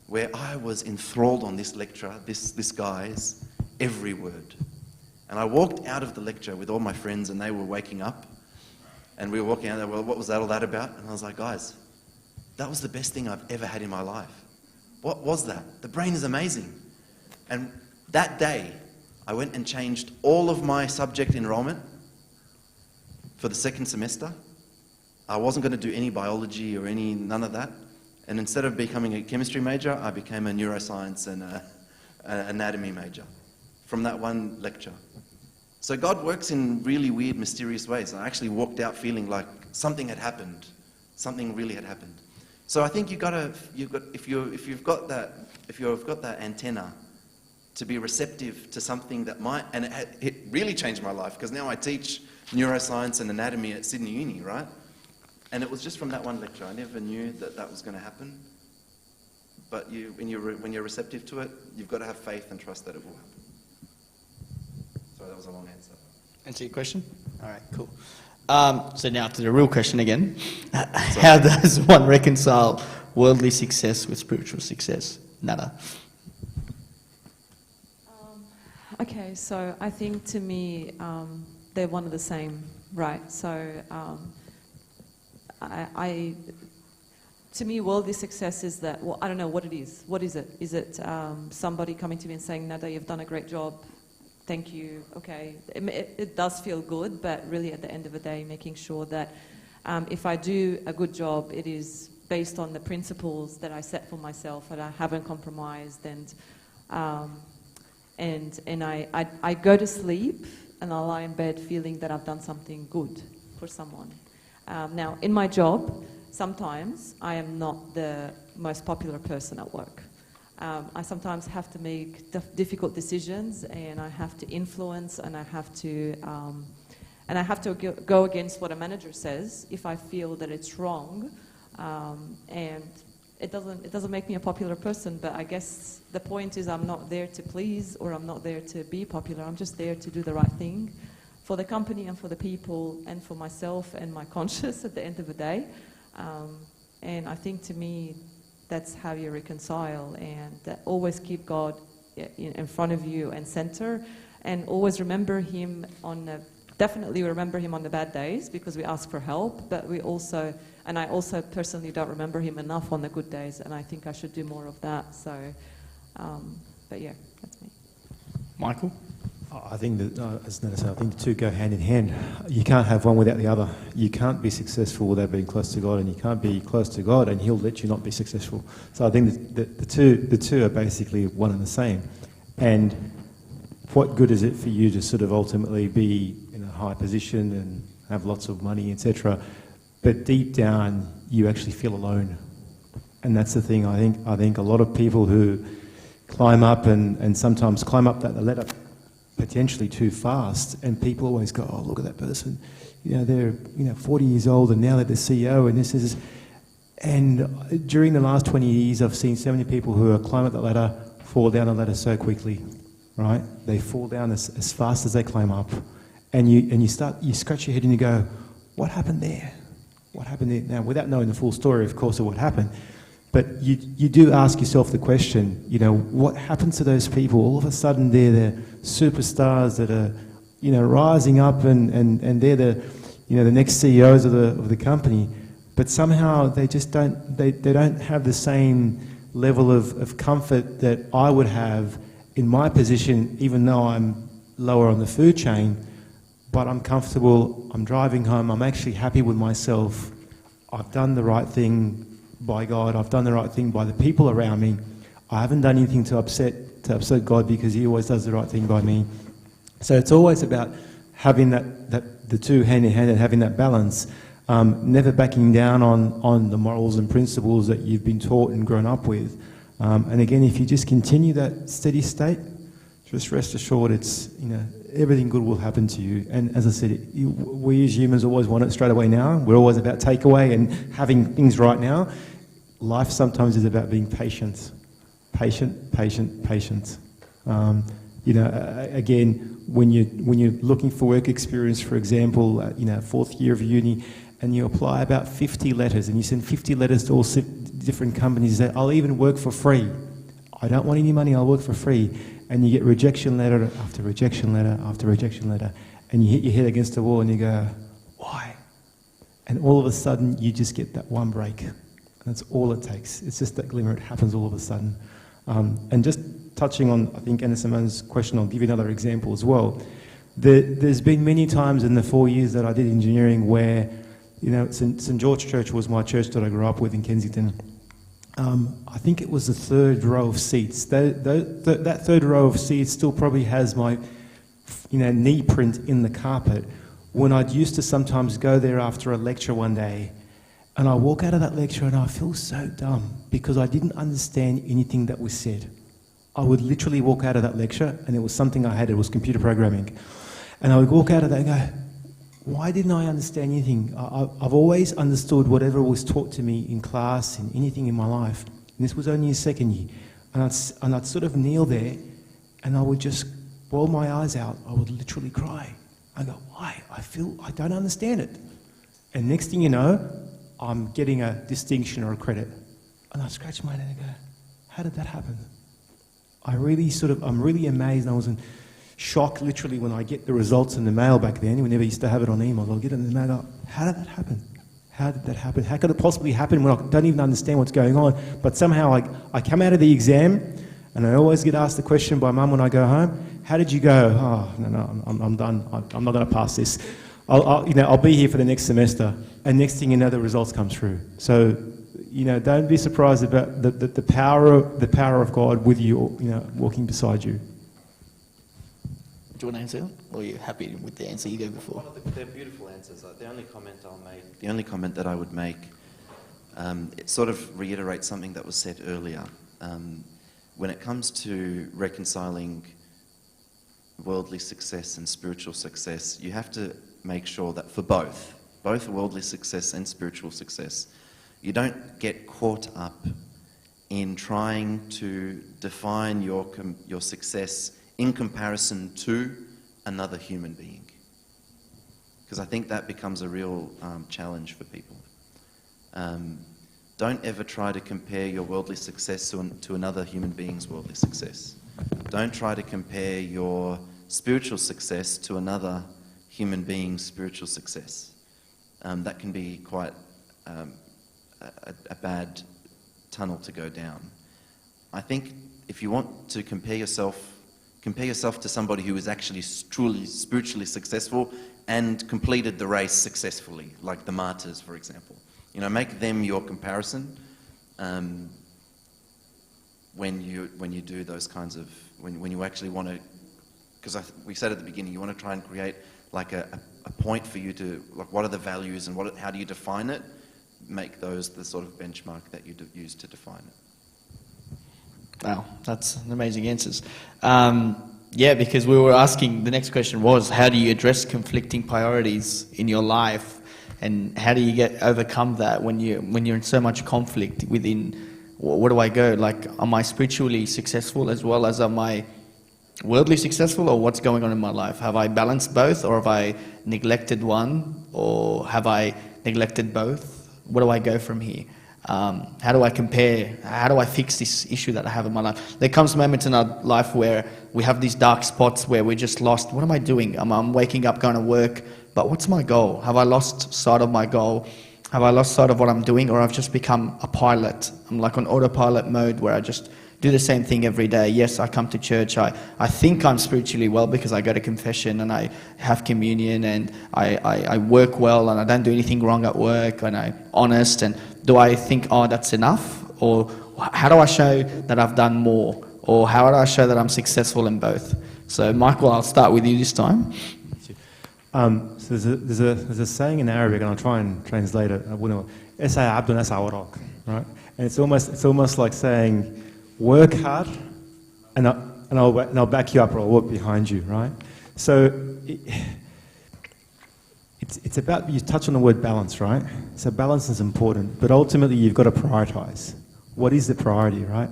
where I was enthralled on this lecturer, this guy's every word. And I walked out of the lecture with all my friends, and they were waking up, and we were walking out there, well, what was all that about? And I was like, guys, that was the best thing I've ever had in my life. What was that? The brain is amazing. And that day, I went and changed all of my subject enrollment for the second semester. I wasn't going to do any biology or none of that. And instead of becoming a chemistry major, I became a neuroscience and an anatomy major from that one lecture. So God works in really weird, mysterious ways. I actually walked out feeling like something had happened. Something really had happened. So I think if you've got that antenna to be receptive to something that might, and it really changed my life, because now I teach neuroscience and anatomy at Sydney Uni, right? And it was just from that one lecture. I never knew that was going to happen. But when you're receptive to it, you've got to have faith and trust that it will happen. Sorry, that was a long answer. Answer your question? All right, cool. So now to the real question again. How does one reconcile worldly success with spiritual success? Nada. Okay, so I think to me, they're one and the same, right? So to me, worldly success is that, well, I don't know what it is. What is it? Is it somebody coming to me and saying, Nada, you've done a great job, thank you, okay. It does feel good, but really at the end of the day, making sure that if I do a good job, it is based on the principles that I set for myself, and I haven't compromised, and I go to sleep and I lie in bed feeling that I've done something good for someone. Now, in my job, sometimes I am not the most popular person at work. I sometimes have to make difficult decisions, and I have to influence, and I have to go against what a manager says if I feel that it's wrong. And it doesn't make me a popular person, but I guess the point is I'm not there to please, or I'm not there to be popular. I'm just there to do the right thing for the company and for the people and for myself and my conscience at the end of the day. And I think, to me, that's how you reconcile, and always keep God in front of you and center, and always remember him definitely remember him on the bad days, because we ask for help, but I also personally don't remember him enough on the good days, and I think I should do more of that. So, but yeah, that's me. Michael? I think that, as Nana said, I think the two go hand in hand. You can't have one without the other. You can't be successful without being close to God, and you can't be close to God and he'll let you not be successful. So I think that the two are basically one and the same. And what good is it for you to sort of ultimately be in a high position and have lots of money, etc., but deep down you actually feel alone? And that's the thing. I think a lot of people who climb up and sometimes climb up that ladder potentially too fast, and people always go, oh, look at that person, they're 40 years old and now they're the CEO, and this is. And during the last 20 years I've seen so many people who are climb up that ladder fall down the ladder so quickly, right? They fall down as fast as they climb up, and you scratch your head and you go, what happened there? What happened there? Now, without knowing the full story, of course, of what happened, but you do ask yourself the question, what happens to those people? All of a sudden they're the superstars that are, rising up, and they're the next CEOs of the company, but somehow they just don't have the same level of comfort that I would have in my position, even though I'm lower on the food chain, but I'm comfortable, I'm driving home, I'm actually happy with myself, I've done the right thing by God, I've done the right thing by the people around me, I haven't done anything to upset God, because he always does the right thing by me. So it's always about having the two hand in hand and having that balance, never backing down on the morals and principles that you've been taught and grown up with. And again, if you just continue that steady state, just rest assured it's, everything good will happen to you. And as I said, we as humans always want it straight away now. We're always about takeaway and having things right now. Life sometimes is about being patient. Patient. Again, when you're looking for work experience, for example, fourth year of uni, and you apply about 50 letters, and you send 50 letters to all different companies that I'll even work for free. I don't want any money, I'll work for free. And you get rejection letter after rejection letter after rejection letter, and you hit your head against the wall and you go, why? And all of a sudden you just get that one break. And that's all it takes. It's just that glimmer, it happens all of a sudden. And just touching on, I think, Anna Simone's question, I'll give you another example as well. There's been many times in the 4 years that I did engineering where, St. George Church was my church that I grew up with in Kensington. I think it was the third row of seats. That third row of seats still probably has my knee print in the carpet when I'd used to sometimes go there after a lecture one day, and I walk out of that lecture and I feel so dumb because I didn't understand anything that was said. I would literally walk out of that lecture, and it was something I had, it was computer programming, and I would walk out of that and go, why didn't I understand anything? I've always understood whatever was taught to me in class, in anything in my life. And this was only a second year. And I'd sort of kneel there, and I would just bawl my eyes out. I would literally cry. I go, why? I don't understand it. And next thing you know, I'm getting a distinction or a credit. And I scratch my head and I go, how did that happen? I'm really amazed. I was in shock literally when I get the results in the mail back then. We never used to have it on email. I'll get it in the mail. How did that happen? How did that happen? How could it possibly happen when I don't even understand what's going on? But somehow I come out of the exam, and I always get asked the question by Mum when I go home, how did you go? Oh, no, I'm done. I'm not going to pass this. I'll be here for the next semester. And next thing you know, the results come through. So, don't be surprised about the power of God with you, walking beside you. Do you want to answer, or are you happy with the answer you gave before? They're beautiful answers. The only comment that I would make it sort of reiterates something that was said earlier. When it comes to reconciling worldly success and spiritual success, you have to make sure that for both worldly success and spiritual success, you don't get caught up in trying to define your success in comparison to another human being. Because I think that becomes a real challenge for people. Don't ever try to compare your worldly success to another human being's worldly success. Don't try to compare your spiritual success to another human being's spiritual success. That can be quite a bad tunnel to go down. I think if you want to compare yourself to somebody who is actually truly spiritually successful and completed the race successfully, like the martyrs, for example. Make them your comparison when you do those kinds of, when you actually want to, because we said at the beginning, you want to try and create like a point for you to, like, what are the values and how do you define it? Make those the sort of benchmark that you use to define it. Wow, that's amazing answers. Yeah, because we were asking, the next question was, how do you address conflicting priorities in your life? And how do you overcome that when you're in so much conflict within, where do I go? Like, am I spiritually successful as well as am I worldly successful, or what's going on in my life? Have I balanced both, or have I neglected one, or have I neglected both? Where do I go from here? How do I compare? How do I fix this issue that I have in my life? There comes moments in our life where we have these dark spots where we're just lost. What am I doing? I'm waking up, going to work, but what's my goal? Have I lost sight of my goal? Have I lost sight of what I'm doing, or I've just become a pilot? I'm like on autopilot mode where I just do the same thing every day. Yes, I come to church. I think I'm spiritually well because I go to confession and I have communion and I work well and I don't do anything wrong at work and I'm honest. And do I think, oh, that's enough? Or how do I show that I've done more? Or how do I show that I'm successful in both? So, Michael, I'll start with you this time. So there's a saying in Arabic, and I'll try and translate it. Right? And it's almost like saying, work hard, and I'll back you up, or I'll walk behind you. Right? So it's about, you touch on the word balance, right? So balance is important, but ultimately you've got to prioritize. What is the priority, right?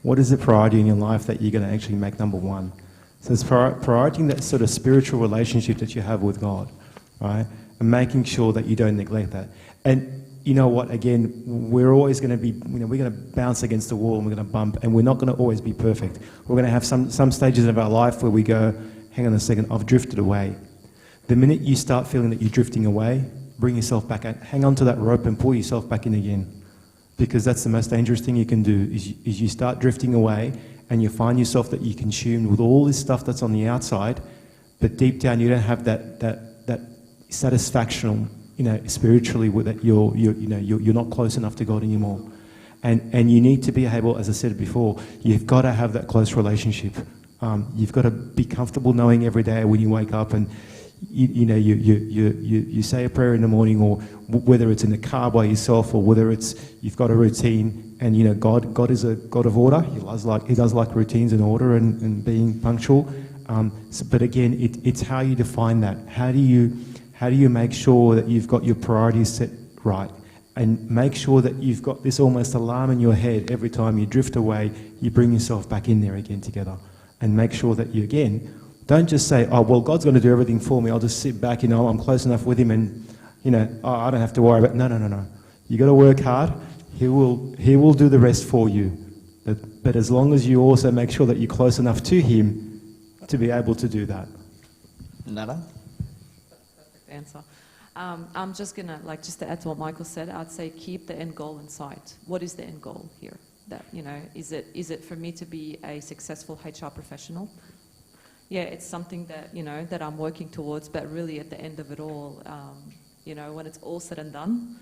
What is the priority in your life that you're going to actually make number one? So it's prioritizing that sort of spiritual relationship that you have with God, right? And making sure that you don't neglect that. And you know what, again, we're always going to be, we're going to bounce against the wall and we're going to bump, and we're not going to always be perfect. We're going to have some stages of our life where we go, hang on a second, I've drifted away. The minute you start feeling that you're drifting away, bring yourself back in, hang on to that rope and pull yourself back in again. Because that's the most dangerous thing you can do, is you start drifting away and you find yourself that you're consumed with all this stuff that's on the outside, but deep down you don't have that satisfaction, spiritually, with that you're not close enough to God anymore. And you need to be able, as I said before, you've got to have that close relationship. You've got to be comfortable knowing every day when you wake up and you say a prayer in the morning, or whether it's in the car by yourself, or whether it's you've got a routine. And God is a God of order. He does like routines and order and being punctual. But again, it's how you define that. How do you make sure that you've got your priorities set right, and make sure that you've got this almost alarm in your head every time you drift away, you bring yourself back in there again together, and make sure that you again. Don't just say, oh, well, God's going to do everything for me. I'll just sit back, I'm close enough with him and, I don't have to worry about it. No. You got to work hard. He will do the rest for you. But as long as you also make sure that you're close enough to him to be able to do that. Nada? Perfect answer. I'm just going to, just to add to what Michael said, I'd say keep the end goal in sight. What is the end goal here? That, is it for me to be a successful HR professional? Yeah, it's something that, that I'm working towards, but really at the end of it all, when it's all said and done,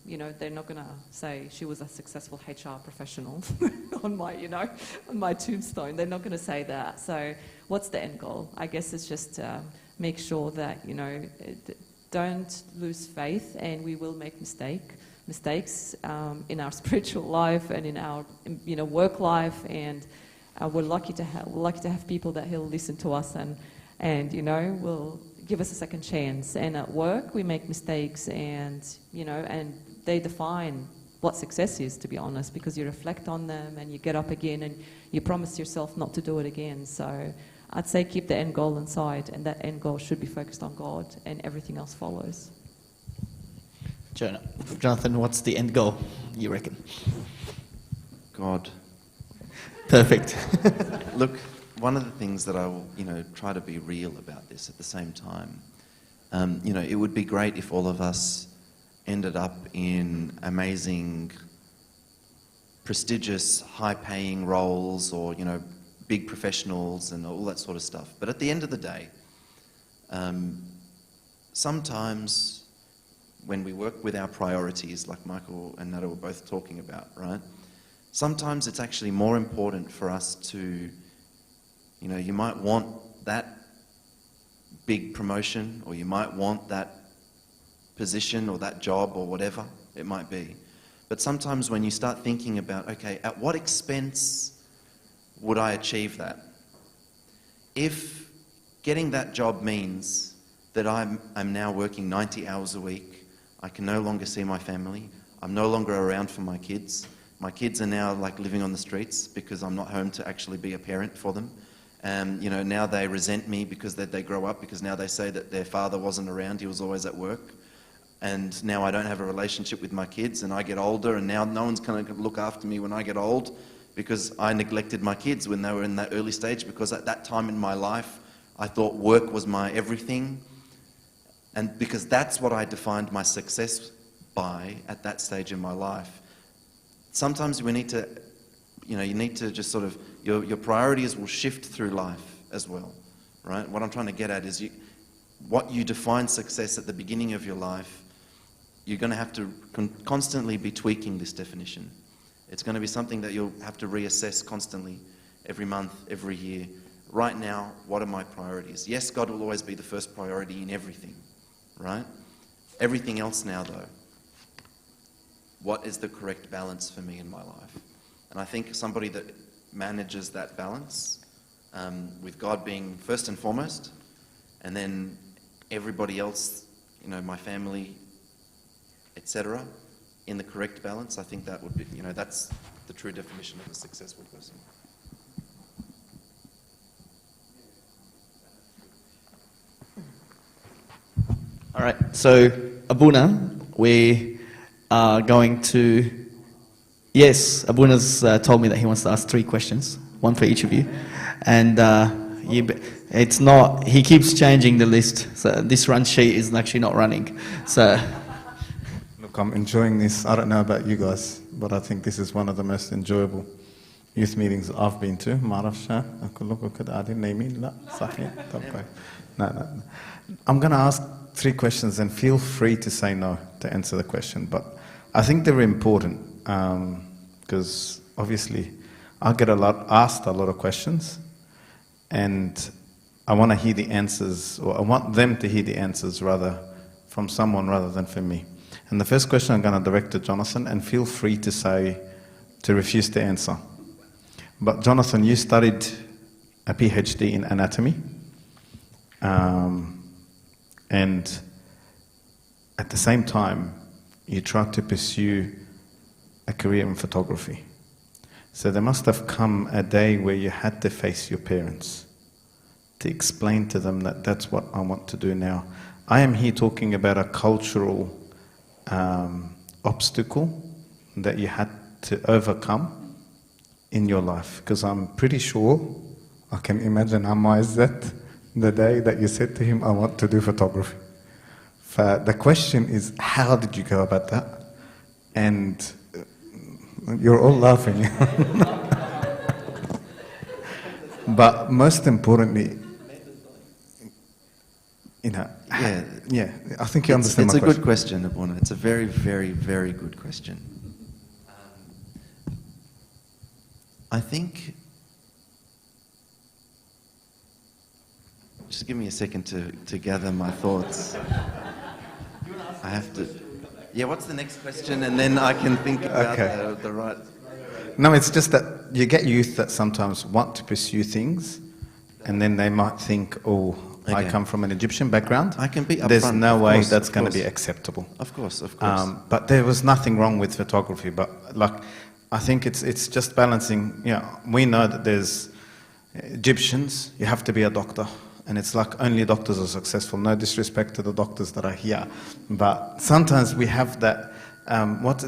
they're not going to say she was a successful HR professional on my, on my tombstone. They're not going to say that. So what's the end goal? I guess it's just make sure that, don't lose faith, and we will make mistakes, mistakes in our spiritual life and in our work life, and we're lucky to have people that He'll listen to us and will give us a second chance. And at work we make mistakes, and they define what success is, to be honest, because you reflect on them and you get up again and you promise yourself not to do it again. So I'd say keep the end goal inside, and that end goal should be focused on God, and everything else follows. Jonathan, what's the end goal, you reckon? God. Perfect. Look, one of the things that I will, try to be real about this at the same time, it would be great if all of us ended up in amazing, prestigious, high-paying roles, or, big professionals and all that sort of stuff. But at the end of the day, sometimes when we work with our priorities, like Michael and Nada were both talking about, right? Sometimes it's actually more important for us to, you might want that big promotion, or you might want that position or that job or whatever it might be. But sometimes when you start thinking about, okay, at what expense would I achieve that? If getting that job means that I'm now working 90 hours a week, I can no longer see my family, I'm no longer around for my kids are now like living on the streets because I'm not home to actually be a parent for them. Now they resent me because they grow up, because now they say that their father wasn't around, he was always at work. And now I don't have a relationship with my kids, and I get older, and now no one's going to look after me when I get old because I neglected my kids when they were in that early stage, because at that time in my life I thought work was my everything. And because that's what I defined my success by at that stage in my life. Sometimes we need to, you need to just sort of, your priorities will shift through life as well, right? What I'm trying to get at is what you define success at the beginning of your life, you're going to have to constantly be tweaking this definition. It's going to be something that you'll have to reassess constantly, every month, every year. Right now, what are my priorities? Yes, God will always be the first priority in everything, right? Everything else now, though, what is the correct balance for me in my life? And I think somebody that manages that balance, with God being first and foremost, and then everybody else, my family, etc., in the correct balance, I think that would be, that's the true definition of a successful person. All right, so Abuna, we are going to... Yes, Abuna's told me that he wants to ask 3 questions, one for each of you. And it's not... He keeps changing the list, so this run sheet is actually not running. So... Look, I'm enjoying this. I don't know about you guys, but I think this is one of the most enjoyable youth meetings I've been to. No. I'm going to ask 3 questions, and feel free to say no to answer the question. But I think they're important because obviously I get asked a lot of questions, and I want to hear the answers, or I want them to hear the answers from someone rather than from me. And the first question I'm going to direct to Jonathan, and feel free to refuse to answer. But Jonathan, you studied a PhD in anatomy. And at the same time, you tried to pursue a career in photography. So there must have come a day where you had to face your parents to explain to them that that's what I want to do now. I am here talking about a cultural obstacle that you had to overcome in your life. Because I'm pretty sure, I can imagine Amaizet, the day that you said to him, I want to do photography. The question is, how did you go about that? And you're all laughing. But most importantly, yeah, I think you understand my question. It's a good question, Abuna. It's a very, very, very good question. I think... Just give me a second to gather my thoughts. I have to... Yeah, what's the next question? And then I can think about Okay. the right... No, it's just that you get youth that sometimes want to pursue things, and then they might think, oh, I Okay. come from an Egyptian background. I can be upfront. There's no of way course, that's of going to course. be acceptable. Of course, of course. But there was nothing wrong with photography. But like, I think it's just balancing. We know that there's Egyptians. You have to be a doctor, and it's like only doctors are successful. No disrespect to the doctors that are here, but sometimes we have that.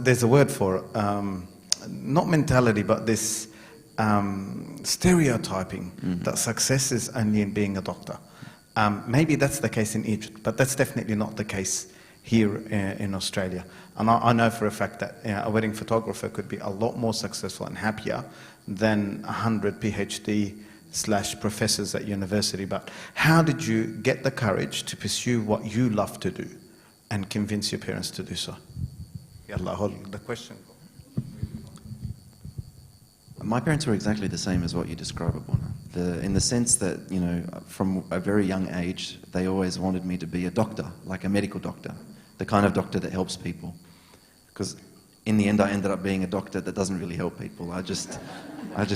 There's a word for it. Not mentality, but this stereotyping that success is only in being a doctor. Maybe that's the case in Egypt, but that's definitely not the case here in Australia. And I know for a fact that a wedding photographer could be a lot more successful and happier than 100 PhD/professors at university. But how did you get the courage to pursue what you love to do and convince your parents to do so? Yalla, hold the question. My parents were exactly the same as what you describe, Abuna. In the sense that, from a very young age, they always wanted me to be a doctor, like a medical doctor, the kind of doctor that helps people. Because in the end, I ended up being a doctor that doesn't really help people. I just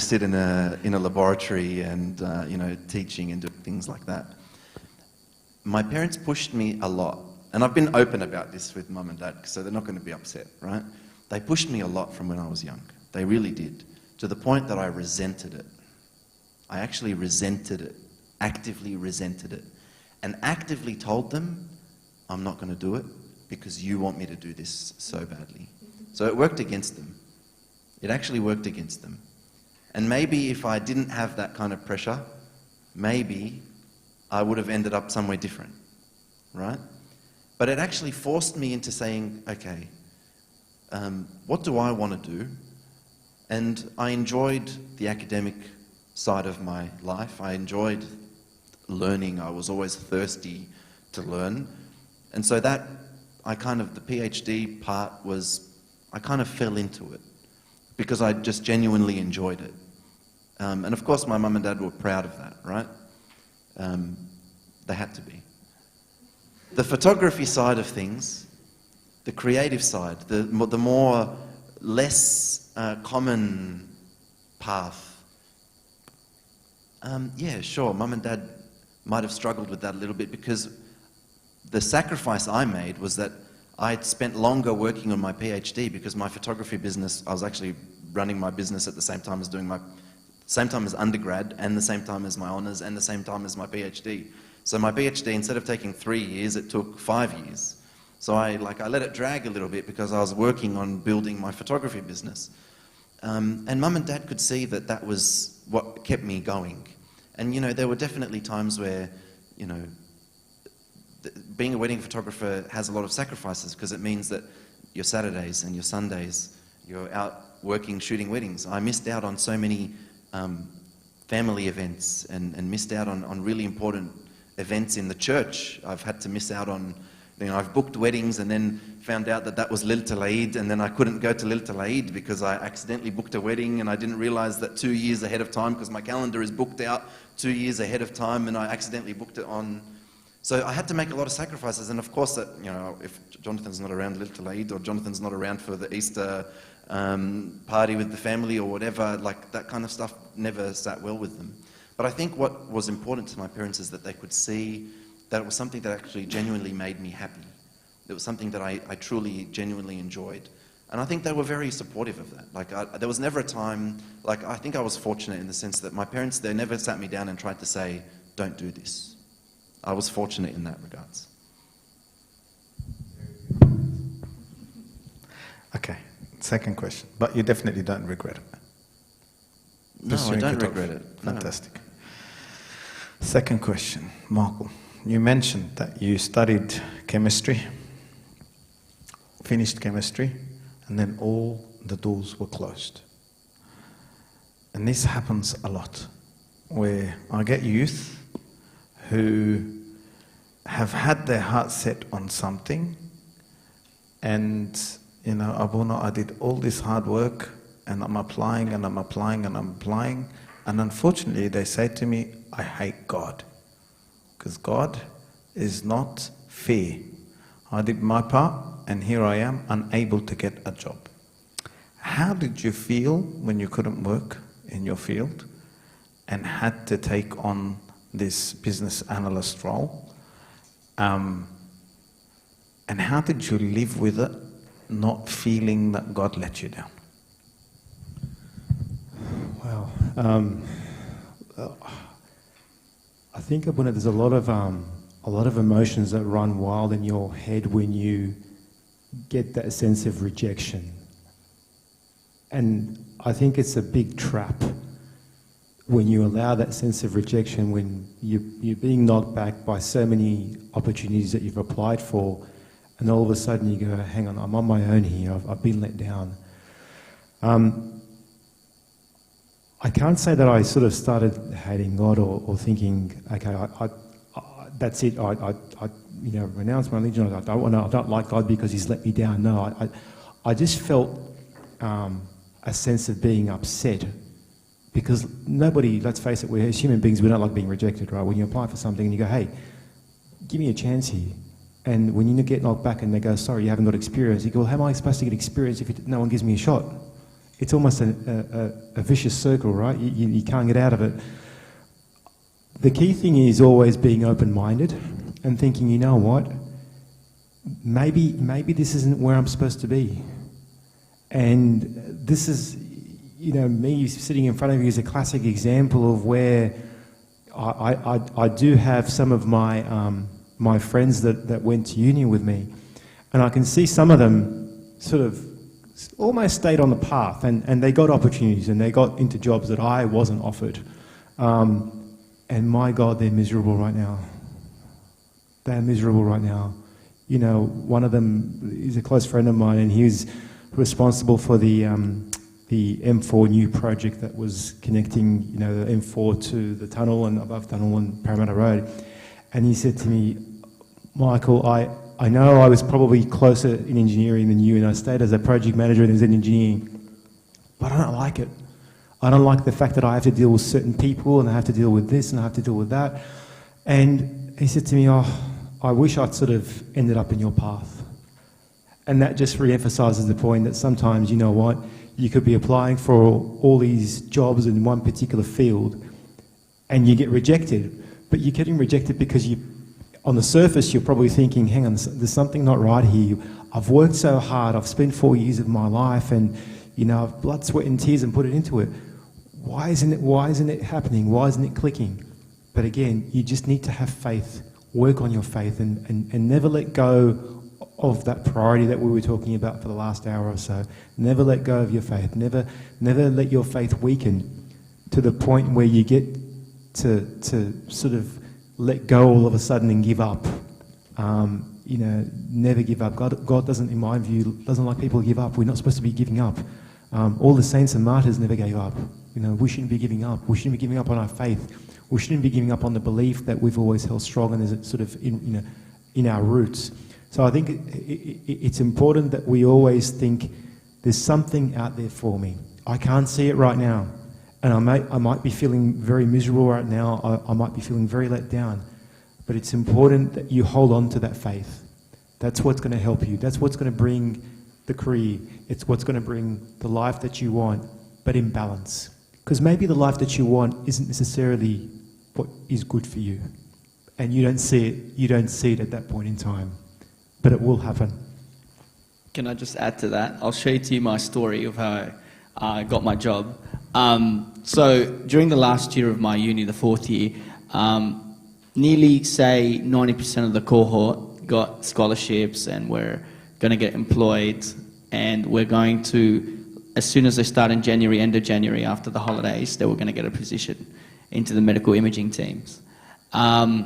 sit in a laboratory and, teaching and doing things like that. My parents pushed me a lot. And I've been open about this with mum and dad, so they're not going to be upset, right? They pushed me a lot from when I was young. They really did. To the point that I resented it. I actually resented it, actively resented it, and actively told them, I'm not going to do it because you want me to do this so badly. So it worked against them. It actually worked against them. And maybe if I didn't have that kind of pressure, maybe I would have ended up somewhere different, right? But it actually forced me into saying, okay, what do I want to do? And I enjoyed the academic side of my life. I enjoyed learning. I was always thirsty to learn. And so the PhD part I kind of fell into it because I just genuinely enjoyed it. And of course my mum and dad were proud of that, right? They had to be. The photography side of things, the creative side, the more less common path. Yeah, sure, mum and dad might have struggled with that a little bit because the sacrifice I made was that I'd spent longer working on my PhD because my photography business, I was actually running my business at the same time as same time as undergrad and the same time as my honours and the same time as my PhD. So my PhD, instead of taking 3 years, it took 5 years. So I let it drag a little bit because I was working on building my photography business. And mum and dad could see that that was what kept me going. And, there were definitely times where, being a wedding photographer has a lot of sacrifices because it means that your Saturdays and your Sundays, you're out working, shooting weddings. I missed out on so many family events and missed out on really important events in the church. I've had to miss out on, I've booked weddings and then found out that was Lailatul Eid, and then I couldn't go to Lailatul Eid because I accidentally booked a wedding and I didn't realize that 2 years ahead of time, because my calendar is booked out 2 years ahead of time, and I accidentally booked it on. So I had to make a lot of sacrifices, and of course that, if Jonathan's not around Lailatul Eid or Jonathan's not around for the Easter party with the family or whatever, that kind of stuff never sat well with them. But I think what was important to my parents is that they could see that it was something that actually genuinely made me happy. It was something that I truly, genuinely enjoyed. And I think they were very supportive of that. There was never a time, I think I was fortunate in the sense that my parents, they never sat me down and tried to say, don't do this. I was fortunate in that regards. Okay, second question. But you definitely don't regret it. No, I don't regret it. No. Fantastic. Second question, Michael. You mentioned that you studied chemistry, finished chemistry, and then all the doors were closed. And this happens a lot, where I get youth who have had their heart set on something, and, Abuna, I did all this hard work, and I'm applying, and I'm applying, and I'm applying, and unfortunately they say to me, I hate God. Because God is not fair. I did my part and here I am, unable to get a job. How did you feel when you couldn't work in your field and had to take on this business analyst role? And how did you live with it, not feeling that God let you down? Wow. I think there's a lot of emotions that run wild in your head when you get that sense of rejection. And I think it's a big trap when you allow that sense of rejection, when you're being knocked back by so many opportunities that you've applied for, and all of a sudden you go, hang on, I'm on my own here, I've been let down. I can't say that I sort of started hating God or thinking, okay, that's it, I renounce my religion, I don't like God because he's let me down. No, I just felt a sense of being upset, because nobody, let's face it, we're as human beings, we don't like being rejected, right? When you apply for something and you go, hey, give me a chance here, and when you get knocked back and they go, sorry, you haven't got experience, you go, well, how am I supposed to get experience if no one gives me a shot? It's almost a vicious circle, right? You can't get out of it. The key thing is always being open-minded and thinking, you know what, maybe this isn't where I'm supposed to be. And this is, me sitting in front of you is a classic example of where I do have some of my friends that went to uni with me, and I can see some of them sort of almost stayed on the path, and they got opportunities and they got into jobs that I wasn't offered. And my God, they're miserable right now. They're miserable right now. One of them is a close friend of mine, and he was responsible for the M4 new project that was connecting, the M4 to the tunnel and above tunnel and Parramatta Road. And he said to me, Michael, I know I was probably closer in engineering than you, and I stayed as a project manager and as an engineering, but I don't like it. I don't like the fact that I have to deal with certain people, and I have to deal with this, and I have to deal with that. And he said to me, I wish I'd sort of ended up in your path. And that just re-emphasises the point that sometimes, you know what, you could be applying for all these jobs in one particular field, and you get rejected. But you're getting rejected because on the surface, you're probably thinking, hang on, there's something not right here. I've worked so hard, I've spent 4 years of my life, and I've blood, sweat and tears and put it into it. Why isn't it happening? Why isn't it clicking? But again, you just need to have faith, work on your faith, and never let go of that priority that we were talking about for the last hour or so. Never let go of your faith. Never let your faith weaken to the point where you get to sort of let go all of a sudden and give up. Never give up. God doesn't, in my view, doesn't like people to give up. We're not supposed to be giving up. All the saints and martyrs never gave up. We shouldn't be giving up. We shouldn't be giving up on our faith. We shouldn't be giving up on the belief that we've always held strong and is sort of in our roots. So I think it's important that we always think there's something out there for me. I can't see it right now, and I might be feeling very miserable right now. I might be feeling very let down, but it's important that you hold on to that faith. That's what's going to help you. That's what's going to bring the career. It's what's going to bring the life that you want, but in balance. Because maybe the life that you want isn't necessarily what is good for you, and you don't see it. You don't see it at that point in time. But it will happen. Can I just add to that? I'll share to you my story of how I got my job. So during the last year of my uni, the fourth year, nearly, say, 90% of the cohort got scholarships and were going to get employed, and we're going to, as soon as they start in January, end of January, after the holidays, they were going to get a position into the medical imaging teams. I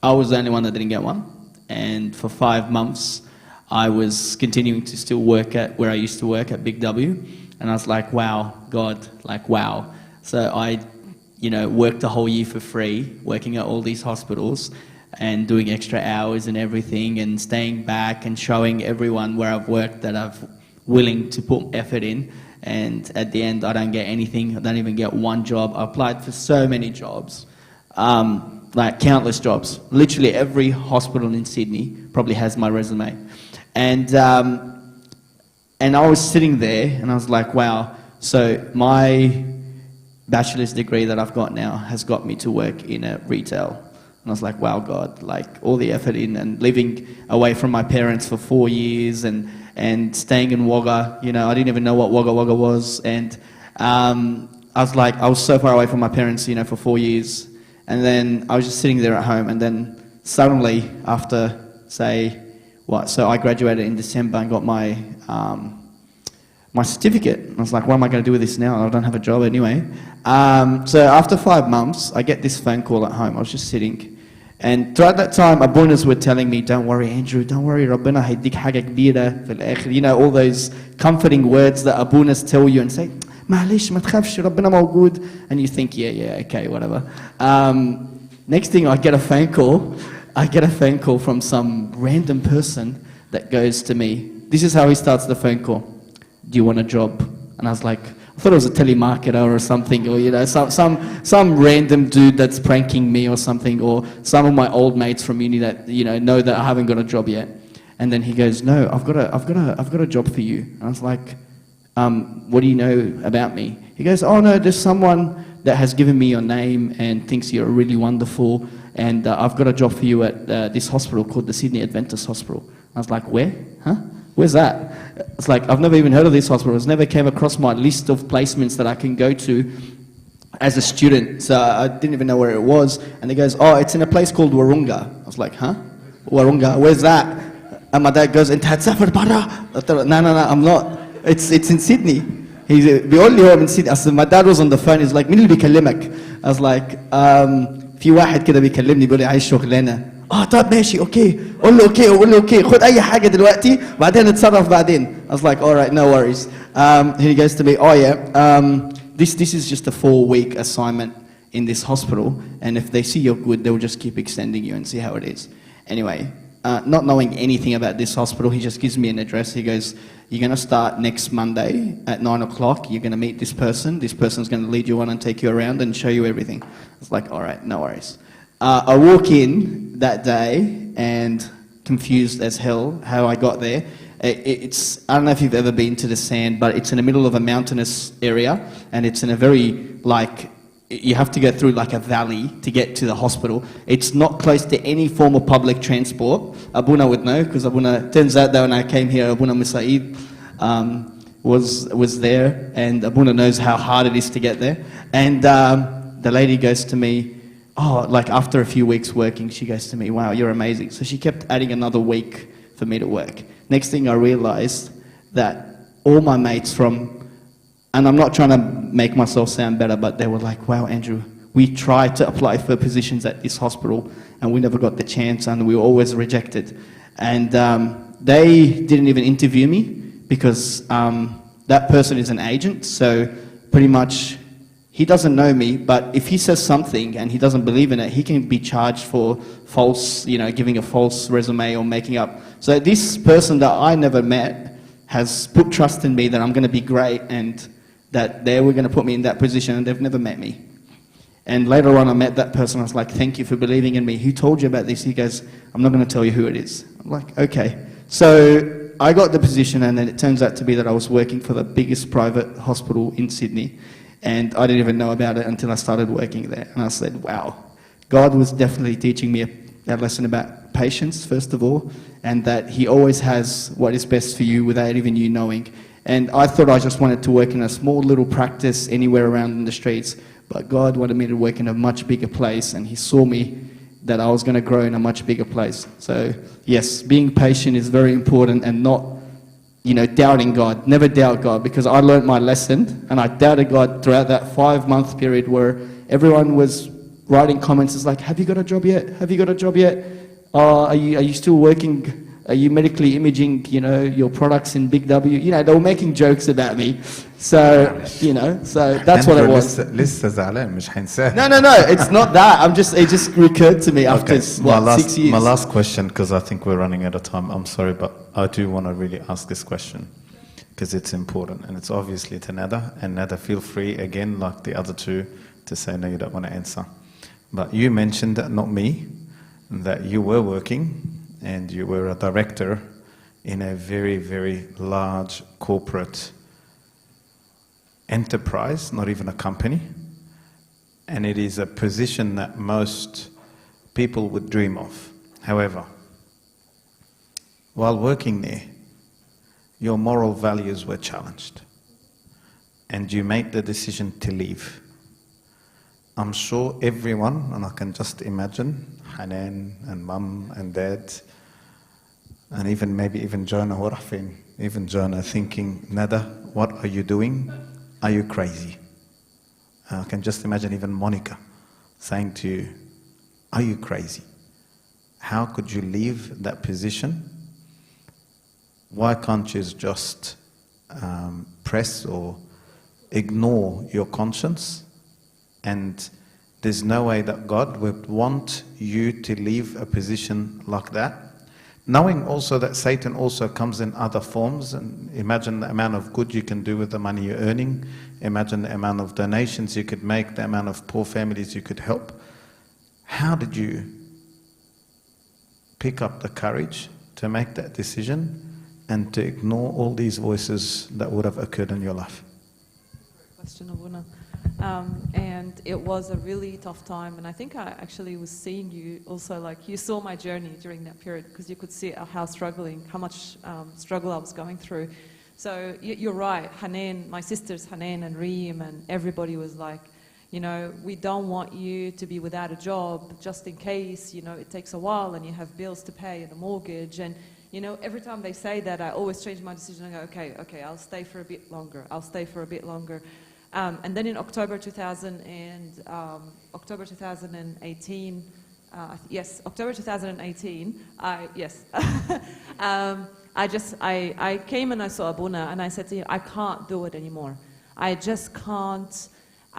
was the only one that didn't get one. And for 5 months, I was continuing to still work at where I used to work at Big W. And I was like, wow, God, like, wow. So I, worked a whole year for free, working at all these hospitals and doing extra hours and everything, and staying back and showing everyone where I've worked that I'm willing to put effort in. And at the end, I don't get anything. I don't even get one job. I applied for so many jobs. Like countless jobs. Literally every hospital in Sydney probably has my resume. And I was sitting there and I was like, wow, so my bachelor's degree that I've got now has got me to work in a retail. And I was like, wow, God, like all the effort in and living away from my parents for 4 years and staying in Wagga, you know, I didn't even know what Wagga Wagga was. And I was so far away from my parents, you know, for 4 years. And then I was just sitting there at home, and then suddenly after, so I graduated in December and got my certificate. And I was like, what am I going to do with this now? I don't have a job anyway. So after 5 months, I get this phone call at home. I was just sitting. And throughout that time, Abunas were telling me, don't worry, Andrew, don't worry, Rabbina haydik haga kbira fil akhir. You know, all those comforting words that Abunas tell you and say, Ma'alish, ma tkhafsh, Rabbina mawgood. And you think, yeah, okay, whatever. Next thing, I get a phone call. I get a phone call from some random person that goes to me. This is how he starts the phone call. Do you want a job? And I was like, I thought it was a telemarketer or something, or, you know, some random dude that's pranking me or something, or some of my old mates from uni that, you know that I haven't got a job yet. And then he goes, no, I've got a job for you. And I was like, what do you know about me? He goes, oh no, there's someone that has given me your name and thinks you're really wonderful, and I've got a job for you at this hospital called the Sydney Adventist Hospital. I was like, where? Huh? Where's that? It's like, I've never even heard of this hospital. It's never came across my list of placements that I can go to as a student. So I didn't even know where it was. And he goes, oh, it's in a place called Wahroonga. I was like, huh? Wahroonga, where's that? And my dad goes, انت هتسافر برا? No, I'm not. It's in Sydney. He's بيقول لي هو من Sydney. I said, my dad was on the phone. He's like, مين اللي بيكلمك? I was like, في واحد كده بيكلمني بيقول لي عايز شغلانة. طب ماشي اوكي قول له اوكي خد اي حاجه دلوقتي بعدين نتصرف بعدين. I was like, all right, no worries. He goes to me, oh yeah, this is just a 4-week assignment in this hospital, and if they see you're good, they'll just keep extending you and see how it is. Anyway, not knowing anything about this hospital, he just gives me an address. He goes, you're going to start next Monday at 9 o'clock. You're going to meet this person. This person's going to lead you on and take you around and show you everything. I was like, all right, no worries. I walk in that day and confused as hell how I got there. It's, I don't know if you've ever been to the Sand, but it's in the middle of a mountainous area, and it's in a very, like, you have to go through like a valley to get to the hospital. It's not close to any form of public transport. Abuna would know, because Abuna, turns out that when I came here, Abuna Musaid was there, and Abuna knows how hard it is to get there. And the lady goes to me, oh, like after a few weeks working, she goes to me, wow, you're amazing. So she kept adding another week for me to work. Next thing I realized that all my mates from, and I'm not trying to make myself sound better, but they were like, wow, Andrew, we tried to apply for positions at this hospital and we never got the chance and we were always rejected. And they didn't even interview me because that person is an agent, so pretty much he doesn't know me, but if he says something and he doesn't believe in it, he can be charged for false, you know, giving a false resume or making up. So this person that I never met has put trust in me that I'm going to be great and that they were going to put me in that position, and they've never met me. And later on I met that person. I was like, thank you for believing in me. Who told you about this? He goes, I'm not going to tell you who it is. I'm like, okay. So I got the position, and then it turns out to be that I was working for the biggest private hospital in Sydney. And I didn't even know about it until I started working there. And I said, wow, God was definitely teaching me a lesson about patience, first of all, and that he always has what is best for you without even you knowing. And I thought I just wanted to work in a small little practice anywhere around in the streets, but God wanted me to work in a much bigger place, and he saw me that I was going to grow in a much bigger place. So yes, being patient is very important, and not, you know, doubting God. Never doubt God, because I learned my lesson and I doubted God throughout that 5-month period where everyone was writing comments. It's like, have you got a job yet? Have you got a job yet? Are you still working? Are you medically imaging, you know, your products in Big W? You know, they were making jokes about me. So, you know, so that's what it was. لسه زعلان مش حنساه. No, it's not that. It just recurred to me after 6 years. My last question, because I think we're running out of time. I'm sorry, but I do want to really ask this question because it's important, and it's obviously to Nada. And Nada, feel free again, like the other two, to say no, you don't want to answer. But you mentioned, not me, that you were working and you were a director in a very, very large corporate enterprise, not even a company. And it is a position that most people would dream of. However, while working there, your moral values were challenged. And you made the decision to leave. I'm sure everyone, and I can just imagine, Hanan and Mum and Dad, and even maybe even Jonah or Rafin, even Jonah thinking, Nada, what are you doing? Are you crazy? I can just imagine even Monica saying to you, are you crazy? How could you leave that position? Why can't you just press or ignore your conscience? And there's no way that God would want you to leave a position like that. Knowing also that Satan also comes in other forms, and imagine the amount of good you can do with the money you're earning, imagine the amount of donations you could make, the amount of poor families you could help. How did you pick up the courage to make that decision and to ignore all these voices that would have occurred in your life? Question, Abuna. And it was a really tough time, and I think I actually was seeing you also, like you saw my journey during that period, because you could see how much struggle I was going through. So you're right, Hanan, my sisters Hanan and Reem and everybody was like, you know, we don't want you to be without a job just in case, you know, it takes a while and you have bills to pay and a mortgage. And you know, every time they say that, I always change my decision. I go, okay, I'll stay for a bit longer. And then in October 2018, I came and I saw Abuna and I said to him, I can't do it anymore. I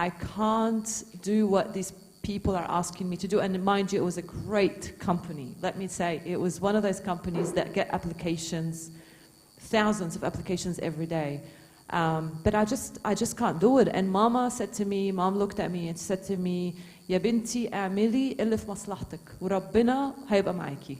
can't do what these people are asking me to do. And mind you, it was a great company. Let me say, it was one of those companies that get applications, thousands of applications every day. But I just can't do it. And Mom looked at me and said to me, يا بنتي اعملي اللي في مصلحتك وربنا هيبقى معاكي.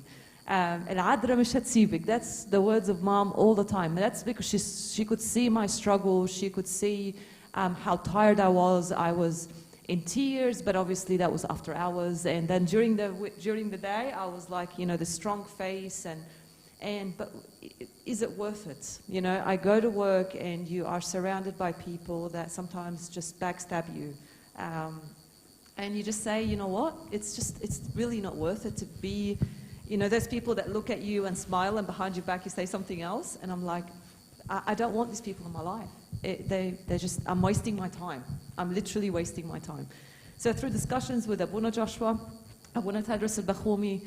العذراء مش هتسيبك. That's the words of Mom all the time. That's because she could see my struggle. She could see how tired I was. I was in tears, but obviously that was after hours. And then during the day, I was like, you know, the strong face but is it worth it? You know, I go to work and you are surrounded by people that sometimes just backstab you. And you just say, you know what, it's really not worth it to be, you know, there's people that look at you and smile and behind your back you say something else. And I'm like, I don't want these people in my life. I'm wasting my time. I'm literally wasting my time. So through discussions with Abuna Joshua, Abuna Tadris al-Bakhumi,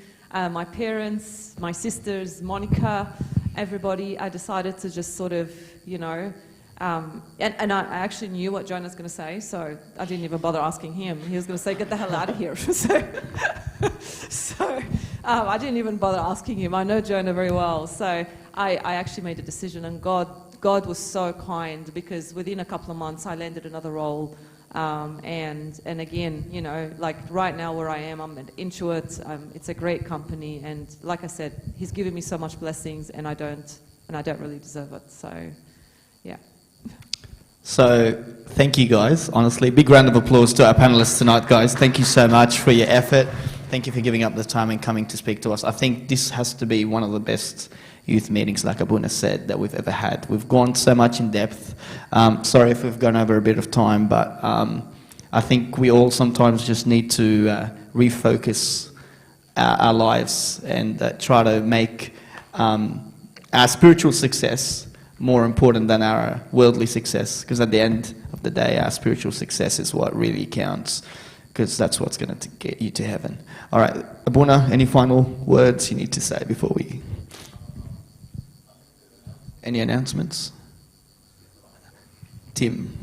my parents, my sisters, Monica, everybody, I decided to just sort of, you know, and I actually knew what Jonah's going to say, so I didn't even bother asking him. He was going to say, get the hell out of here. So I didn't even bother asking him. I know Jonah very well. So I actually made a decision, and God was so kind, because within a couple of months I landed another role. And again, you know, like right now where I am, I'm at Intuit. It's a great company, and like I said, he's given me so much blessings, and I don't really deserve it. So, yeah. So, thank you guys. Honestly, big round of applause to our panelists tonight, guys. Thank you so much for your effort. Thank you for giving up the time and coming to speak to us. I think this has to be one of the best youth meetings, like Abuna said, that we've ever had. We've gone so much in depth. Sorry if we've gone over a bit of time, but I think we all sometimes just need to refocus our lives and try to make our spiritual success more important than our worldly success, because at the end of the day, our spiritual success is what really counts, because that's what's going to get you to heaven. All right, Abuna, any final words you need to say before we... Any announcements? Tim.